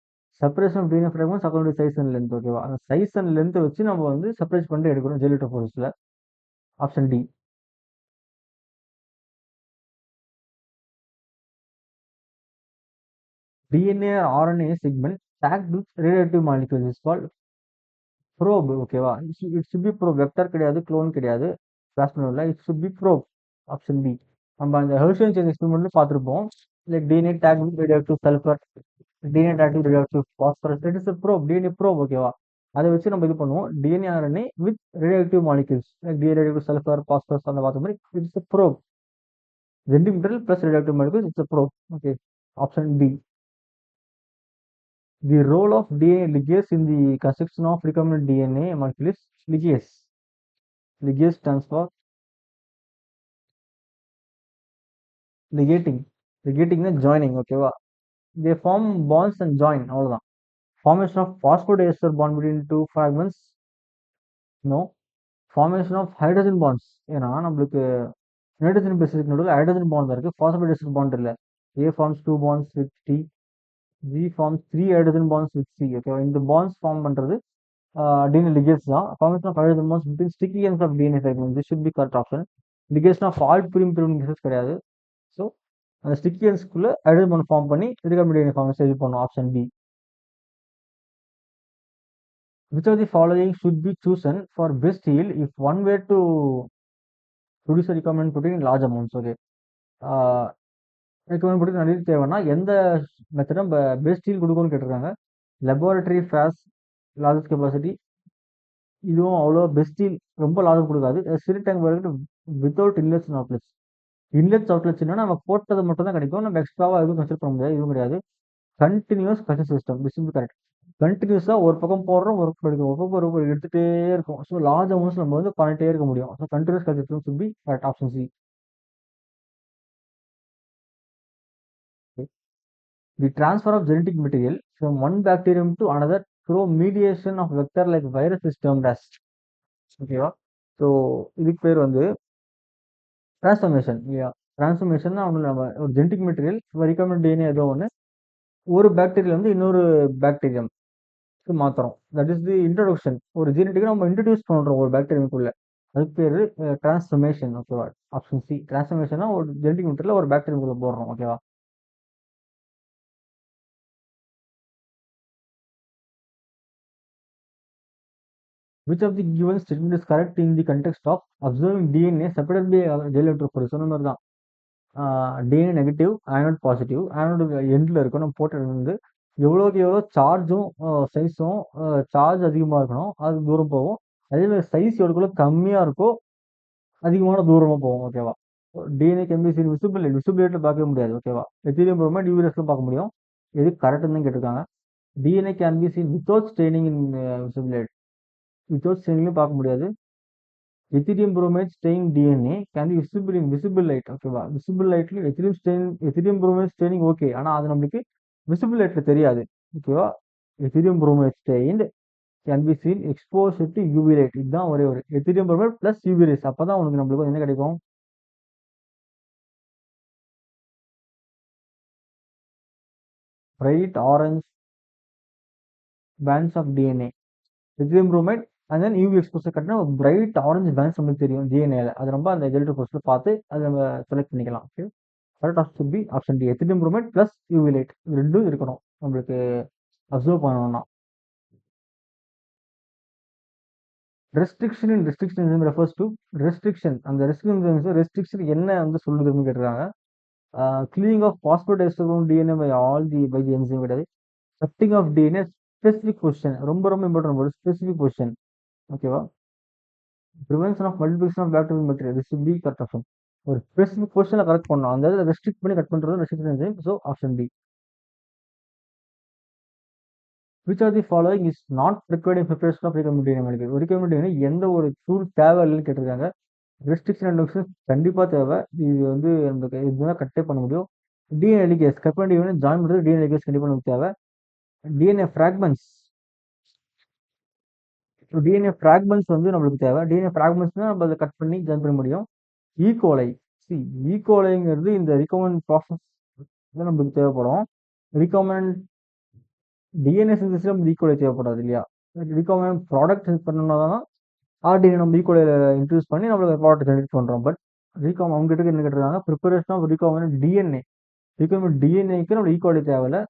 of DNA fragments account size and length. ஓகேவா, அந்த சைஸ் அண்ட் லென்த்தை வச்சு நம்ம வந்து செப்பரேட் பண்ணிட்டு எடுக்கணும் ஜெல் எலக்ட்ரோஃபோரசிஸில். Option D. DNA or RNA segment tagged with radioactive molecules is called probe. ஓகேவா, it should be probe. Vector கிடையாது, க்ளோன் கிடையாது, plasmid. it should be probe. Option B. நம்ம அந்த ஹெர்ஷியன் செயின் எக்ஸ்பெரிமெண்ட்ல பார்த்துருப்போம். Like DNA tag with radioactive sulphur, DNA tag with radioactive phosphorus. It is probe, DNA probe. ஓகேவா, அதை வச்சு நம்ம இது பண்ணுவோம். DNA RNA with radioactive molecules like DNA radioactive sulphur, phosphorus அந்த பார்த்த மாதிரி it's probe. Genetic material plus radioactive molecules, it's probe. Okay, option B. The role of DNA ligase in the construction of recombinant DNA molecule is ligase. Ligase stands for ligating. லிகேட்டிங்னா joining, ஓகேவா? They form bonds and join, அவ்வளவுதான். Formation of phosphodiester bond between two fragments, no. Formation of hydrogen bonds, ஏன்னா நம்மளுக்கு nitrogen பேசிக் நடுவில் hydrogen bond தான் இருக்கு, phosphodiester bond இல்லை. A forms two bonds with T, G forms three hydrogen bonds with C, ஓகேவா? இந்த bonds form பண்றது DNA ligases தான். Formation of hydrogen bonds between sticky ends of DNA fragments. This should be correct option. Ligation of all pyrimidine ligases கிடையாது. So அந்த sticky எண்ட்ஸ்குள்ள hydrogen bond form பண்ணி recombinant DNA formation இது பண்ணும். Option B. Which of the following should be chosen for best yield if one were to produce a recombinant protein in large amounts? Okay, recommend protein நிறைய தேவைன்னா எந்த method நம்ம best yield கொடுக்கணும்னு கேட்டிருக்காங்க. Laboratory face largest capacity, இதுவும் அவ்வளோ பெஸ்டில் ரொம்ப லாபம் கொடுக்காது. சிறு டேங்க் வரைக்கும் வித்தவுட் இன்லெட்ஸ் அண்ட் அவுட்லெட்ஸ். இன்லெட்ஸ் அவுட்லெட்ஸ் என்னன்னா நம்ம போட்டது மட்டும் தான் கிடைக்கும், நம்ம எக்ஸ்ட்ராவா எதுவும் கன்சிடர் பண்ண முடியாது, இதுவும் கிடையாது. Continuous culture system, this is correct. கண்டினியூஸா ஒரு பக்கம் போடுறோம், ஒரு பக்கம் எடுக்கும், ஒரு பக்கம் ஒரு பக்கம் எடுத்துட்டே இருக்கும். ஸோ லார்ஜ் அமௌண்ட்ஸ் நம்ம வந்து பண்ணிட்டே இருக்க முடியும். So continuous culture system should be correct, option C. The transfer of genetic material from one bacterium to another through mediation of vector like virus system days, ஓகேவா? ஸோ இதுக்கு பேர் வந்து transformation, இல்லையா? டிரான்ஸ்ஃபர்மேஷன் அவங்க நம்ம ஒரு ஜெனடிக் மெட்டீரியல் ரெக்கமெண்ட் டிஎன்ஏ ஏதோ ஒன்று ஒரு பாக்டீரியா வந்து இன்னொரு பாக்டீரியம் மாத்திரம். That is the introduction. ஒரு ஜெனடிக்கை நம்ம இன்ட்ரடியூஸ் பண்றோம் ஒரு பாக்டீரியாக்குள்ள, அதுக்கு பேரு டிரான்ஸ்ஃபர்மேஷன், ஓகேவா? Option C. டிரான்ஸ்ஃபர்மேஷனா ஒரு ஜெனடிக் மெட்டீரியல் ஒரு பாக்டீரியாக்குள்ள போடுறோம், ஓகேவா? Which of the given statement is correct in the context of observing DNA separated by electrophore? சொன்ன மாதிரி தான். DNA negative, anode positive. Anode எண்டில் இருக்கும், நம்ம போட்ட வந்து எவ்வளோக்கு எவ்வளோ சார்ஜும் சைஸும் சார்ஜ் அதிகமாக இருக்கணும் அது தூரம் போகும். அதே மாதிரி சைஸ் எவ்வளோக்குள்ள கம்மியாக இருக்கோ அதிகமான தூரமாக போகும், ஓகேவா? டிஎன்ஏ கெமிஸ்ட்ரி விசிபிள் விசிபிளேட்டில் பார்க்கவே முடியாது, ஓகேவா? எத்திரியம் ப்ரோமைட் யூவிஎஸ்ல பார்க்க முடியும். எது கரெக்டுன்னு தான் கேட்டிருக்காங்க. DNA can be seen without staining in visible light, without ஸ்டெயினிங்லையும் பார்க்க முடியாது. Ethidium bromide staining DNA can be visible in visible light, ஓகேவா? விசிபிள் லைட்ல எத்திரியம் bromide staining ஓகே, ஆனா அது நம்மளுக்கு விசிபிள் லைட்ல தெரியாது, ஓகேவா? Ethidium bromide stained can be seen exposed to UV light. இதுதான் ஒரே ஒரு எத்திரியம் bromide பிளஸ் UV rays, அப்பதான் உனக்கு நம்மளுக்கு என்ன கிடைக்கும்? Bright orange bands of DNA, ethidium bromide and then UV exposure கட்டினா பிரைட் ஆரஞ்சு பேண்ட்ஸ் நம்மளுக்கு தெரியும் டிஎன்ஏல. அது ரொம்ப அந்த எஜெல்டர் போஸ்ட்ல பார்த்து அதை நம்ம செலக்ட் பண்ணிக்கலாம், okay? Correct option should be option D. Ethidium bromide plus UV light ரெண்டும் இருக்கணும் நம்மளுக்கு அப்சர்வ் பண்ணணும்னா. Restriction in restriction refers to restriction. அந்த ரெஸ்ட்ரிக்ஷன் என்ன வந்து சொல்லுதுன்னு கேட்டிருக்காங்க. Cleaning of phosphodiester DNA by the enzyme கிடையாது. Cutting of DNA specific position, ரொம்ப ரொம்ப இம்பார்ட்டன்ட் ஸ்பெசிஃபிக் பொசிஷன், ஓகேவா? Prevention of multiplication of bacterial material, this will be correct option. ஒரு ஸ்பெசிஃபிக் பொசிஷன்ல கரெக்ட் பண்ணணும், அந்த இதில் ரெஸ்ட்ரிக்ட் பண்ணி கட் பண்றது restriction enzyme. So option B. Which are the following is not required in preparation of recombinant DNA molecule? recombinant DNA எந்த ஒரு tool தேவை இல்லைன்னு கேட்டிருக்காங்க. ரெஸ்ட்ரிக்ஷன் அண்ட் ரெஸ்ட்ரிக்ஷன் கண்டிப்பா தேவை. இது வந்து நமக்கு இதுதான் கட்டே பண்ண முடியும். டிஎன்ஏ லிகேஸ் கட் பண்ணி ஜாயின் பண்ணுறது டிஎன்ஏ லிகேஸ் கண்டிப்பா நமக்கு தேவை. டிஎன்ஏ ஃப்ராக்மெண்ட்ஸ், டிஎன்ஏ ஃப்ராக்மெண்ட்ஸ் வந்து நம்மளுக்கு தேவை. டிஎன்ஏ ஃப்ராக்மெண்ட்ஸ் தான் நம்ம அதை கட் பண்ணி ஜாயின் பண்ண முடியும். ஈகோலை, சி ஈகோலைங்கிறது இந்த ரிகமெண்ட் ப்ராசஸ் தான் நம்மளுக்கு தேவைப்படும். ரிகமெண்ட் டிஎன்ஏ சிந்தசிஸ் நம்ம ஈக்குவலை தேவைப்படாது, இல்லையா? ரிகமெண்ட் ப்ராடக்ட் பண்ணணும்னா தான் ஆர்டிஎன்ஏ நம்ம ஈக்குவலையில் இன்ட்ரூஸ் பண்ணி நம்மளுக்கு ப்ராடக்ட் ஜெனரேட் பண்ணுறோம். பட் அவங்க கிட்ட என்ன கேட்டிருக்காங்க? Preparation of recombinant DNA. Recombinant டிஎன்ஏக்கு நம்ம ஈக்குவலை தேவையில்ல.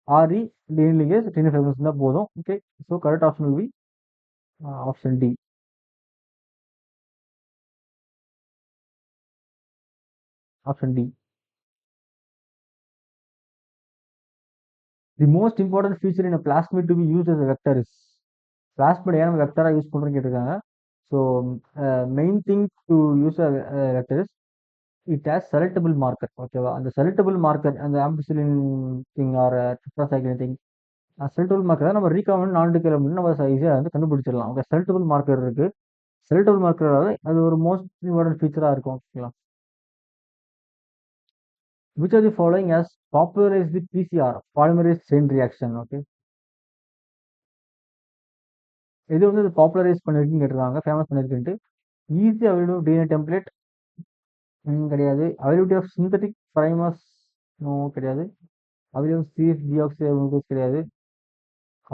RE DNA ligase DNA fragments தான் போதும், okay? So correct option will be option D. Option D. The most important feature in plasmid to be use as a vector is, plasmid ஏன் நம்ம வெக்டரா use பண்றோம்னு கேட்டிருக்காங்க. So main thing to use vector is it has selectable marker, ஓகேவா? அந்த selectable marker அந்த ampicillin thing or tetracycline thing, selectable marker நம்ம ரீகாமெண்ட் நான் டிகேலபிள் நம்ம ஈஸியாக வந்து கண்டுபிடிச்சிடலாம். ஓகே, செலக்டபிள் மார்க்கர் இருக்கு. செலக்டபிள் மார்க்கர் அது ஒரு மோஸ்ட் இம்பார்ட்டன்ட் ஃபீச்சரா இருக்கும், ஓகேங்களா? Which of the following has popularized the PCR, polymerase chain reaction? Okay. இது வந்து பாப்புலரைஸ் பண்ணிருக்குன்னு கேட்டிருக்காங்க, ஃபேமஸ் பண்ணிருக்குன்ட்டு. ஈஸி அவைலபிள் டிஎன்ஏ டெம்ப்ளேட் கிடையாது. Availability of synthetic primers no கிடையாது. அவைலபிள் சிஎஃப் டிஆக்சி கிடையாது.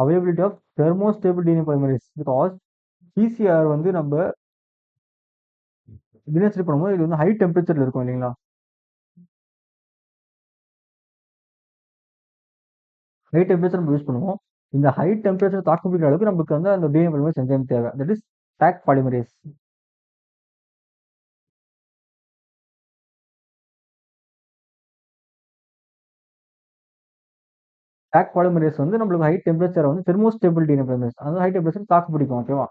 Availability of thermostable DNA polymerase, because PCR வந்து நம்ம தினசரி பண்ணும்போது இது வந்து ஹை டெம்பரேச்சர்ல இருக்கும் இல்லைங்களா? ஹை டெம்பரேச்சர் நம்ம யூஸ் பண்ணுவோம். இந்த ஹை டெம்பரேச்சர் தாக்கு பிடிக்கிற அளவுக்கு நமக்கு வந்து அந்த டிஎன்ஏ பாலிமரேஸ் என்சைம் தேவை. That is Taq polymerase. Taq polymerase வந்து நம்மளுக்கு ஹை டெம்பரேச்சர் வந்து தெர்மோஸ்டேபிள் டிஎன்ஏ பாலிமரேஸ், அது ஹை டெம்பரேச்சர் தாக்கு பிடிக்கும். ஓகேவா?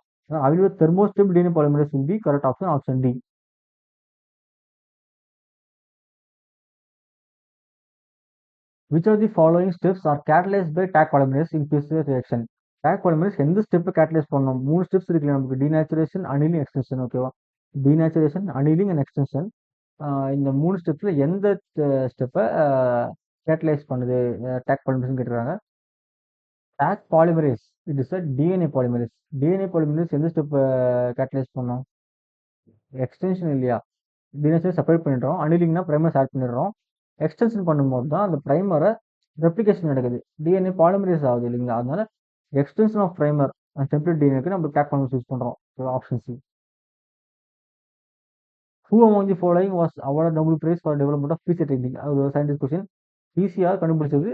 Available thermostable DNA polymerase will be correct option, option D. Which of the following steps are catalyzed by Taq polymerase in PCR reaction? Taq polymerase எந்த step catalyse பண்ணணும்? 3 steps இருக்கு நமக்கு. Denaturation, annealing, extension. ஓகேவா? Denaturation, annealing and extension. இந்த 3 ஸ்டெப்ஸ்ல எந்த ஸ்டெப்பை catalyse பண்ணுது Taq polymerase கேட்டுருக்காங்க. Taq polymerase it is a DNA polymerase. DNA polymerase எந்த ஸ்டெப் கேட்டலைஸ் பண்ணோம்? எக்ஸ்டென்ஷன் இல்லையா? டிஎன்ஏ செப்பரேட் பண்ணிடுறோம். அனிலிங்னா பிரைமர்ஸ் ஆட் பண்ணிடுறோம். எக்ஸ்டென்ஷன் பண்ணும்போது தான் அந்த பிரைமரை ரெப்ளிகேஷன் நடக்குது, டிஎன்ஏ பாலிமரேஸ் ஆகுது இல்லைங்களா? அதனால எக்ஸ்டென்ஷன் ஆஃப் பிரைமர் அந்த டெம்ப்ளேட் டிஎன்ஏக்கு நம்ம டேக் பண்ணி யூஸ் பண்ணுறோம். Option C. Who among the following was awarded Nobel Prize for development of PCR technique? அது ஒரு சயின்டிஸ்ட் கொஸ்டின். பிசிஆர் கண்டுபிடிச்சது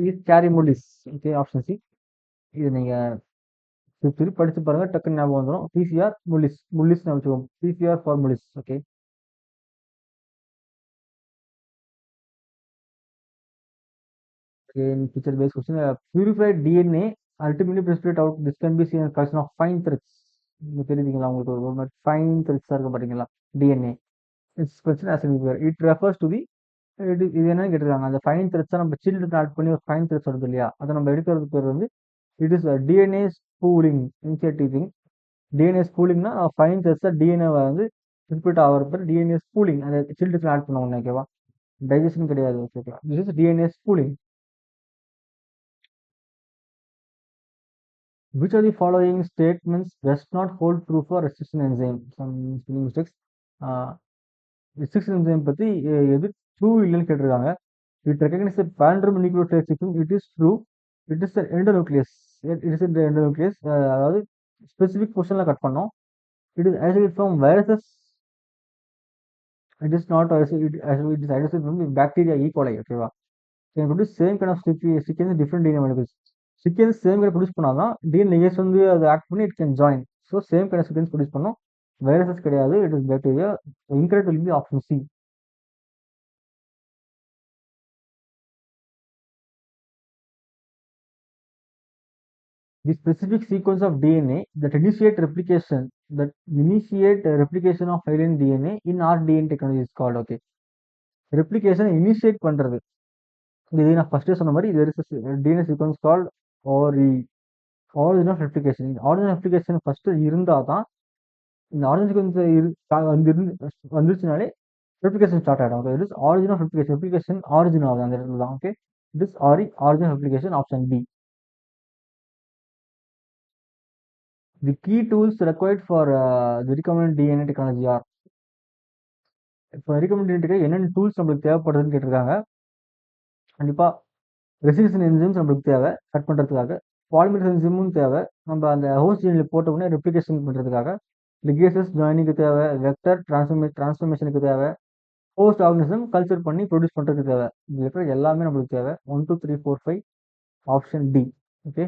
is Kary Mullis. Okay, option C. இது நீங்க திருப்பி படிச்சு பாருங்க, டக்குன்னு ஞாபகம் வந்துடும். பிசிஆர் முல்லிஸ், முல்லிஸ் வச்சுக்கோங்க. PCR for Mullis. Okay. In picture based question, purified DNA ultimately precipitate out. This can be seen as collection of fine threads. தெரியுதுங்களா உங்களுக்கு? ஒரு மாதிரி ஃபைன் த்ரெட்ஸாக இருக்கும் பார்த்தீங்களா DNA. It's question as it refers to the, இது என்னன்னு கேட்டிருக்காங்க. அந்த ஃபைன் த்ரெட்ஸை நம்ம சில்ட்ரன் ஆட் பண்ணி ஒரு ஃபைன் த்ரெட்ஸ் வருது இல்லையா, அதை நம்ம எடுக்கிறது பேர் வந்து it is DNA spooling initiative thing. DNA ஸ்பூலிங்னா ஃபைன் த்ரெட்ஸை டிஎன்ஏ வந்து ப்ரிசிபிட் ஆகிற பேர் டிஎன்ஏ ஸ்பூலிங். அந்த சில்ட்ரன் ஆட் பண்ணுவாங்க. ஓகேவா? டைஜஷன் கிடையாது. ஓகேவா? This is DNA spooling. Which of the following statements does not hold true for restriction enzyme? Some spelling mistakes. Restriction enzyme பத்தி எது ட்ரூ இல்லைன்னு கேட்டிருக்காங்க. It recognizes the palindrome nucleotide sequence. It is true. It is the endonuclease. It is the endonuclease. அதாவது specific பொசிஷன்ல cut பண்ணோம். It is isolated from viruses. It is not isolated. It is isolated from bacteria E. coli. ஓகேவா? can produce same kind of sequence different DNA molecules. Sequence same கடை produce பண்ணாதான் DNAs வந்து அதை act பண்ணி it can join. So same கடை sequence produce பண்ணோம். Viruses கிடையாது. It is bacteria. Incorrect will be option C. The specific sequence of DNA that initiate replication of alien DNA in rDNA technology is called. Okay, replication initiate பண்றது. இது நான் ஃபர்ஸ்டே சொன்ன மாதிரி there is a DNA sequence called origin of replication. இந்த origin of replication first இருந்தால் தான் இந்த ஆரஞ்சு கொஞ்சம் வந்துருச்சுனாலே ரெப்ளிகேஷன் ஸ்டார்ட் ஆகிடும். ஓகே, it is origin of replication. Replication origin ஆகுது அந்த இடத்துல தான். ஓகே, it is origin of replication, option D. The key tools required for the recombinant DNA technology are. இப்போ ரிகமெண்ட் டிஎன்ஏ என்னென்ன டூல்ஸ் நம்மளுக்கு தேவைப்படுதுன்னு கேட்டிருக்காங்க. கண்டிப்பாக ரெசிஸ்டன் என்சைம்ஸ் நம்மளுக்கு தேவை கட் பண்ணுறதுக்காக. பாலிமரேஸ் என்சைமும் தேவை நம்ம அந்த ஹோஸ்ட் ஜீனில் போட்ட உடனே ரெப்ளிகேஷன் பண்ணுறதுக்காக. லிகேசஸ் ஜாயினிங்க்கு தேவை. வெக்டர் டிரான்ஸ்ஃபர்மேஷனுக்கு தேவை. ஹோஸ்ட் ஆர்கனிசம் கல்ச்சர் பண்ணி ப்ரொடியூஸ் பண்ணுறதுக்கு தேவை. இது இருக்கிற எல்லாமே நம்மளுக்கு தேவை. 1 2 3 4 5 ஆப்ஷன் டி. ஓகே.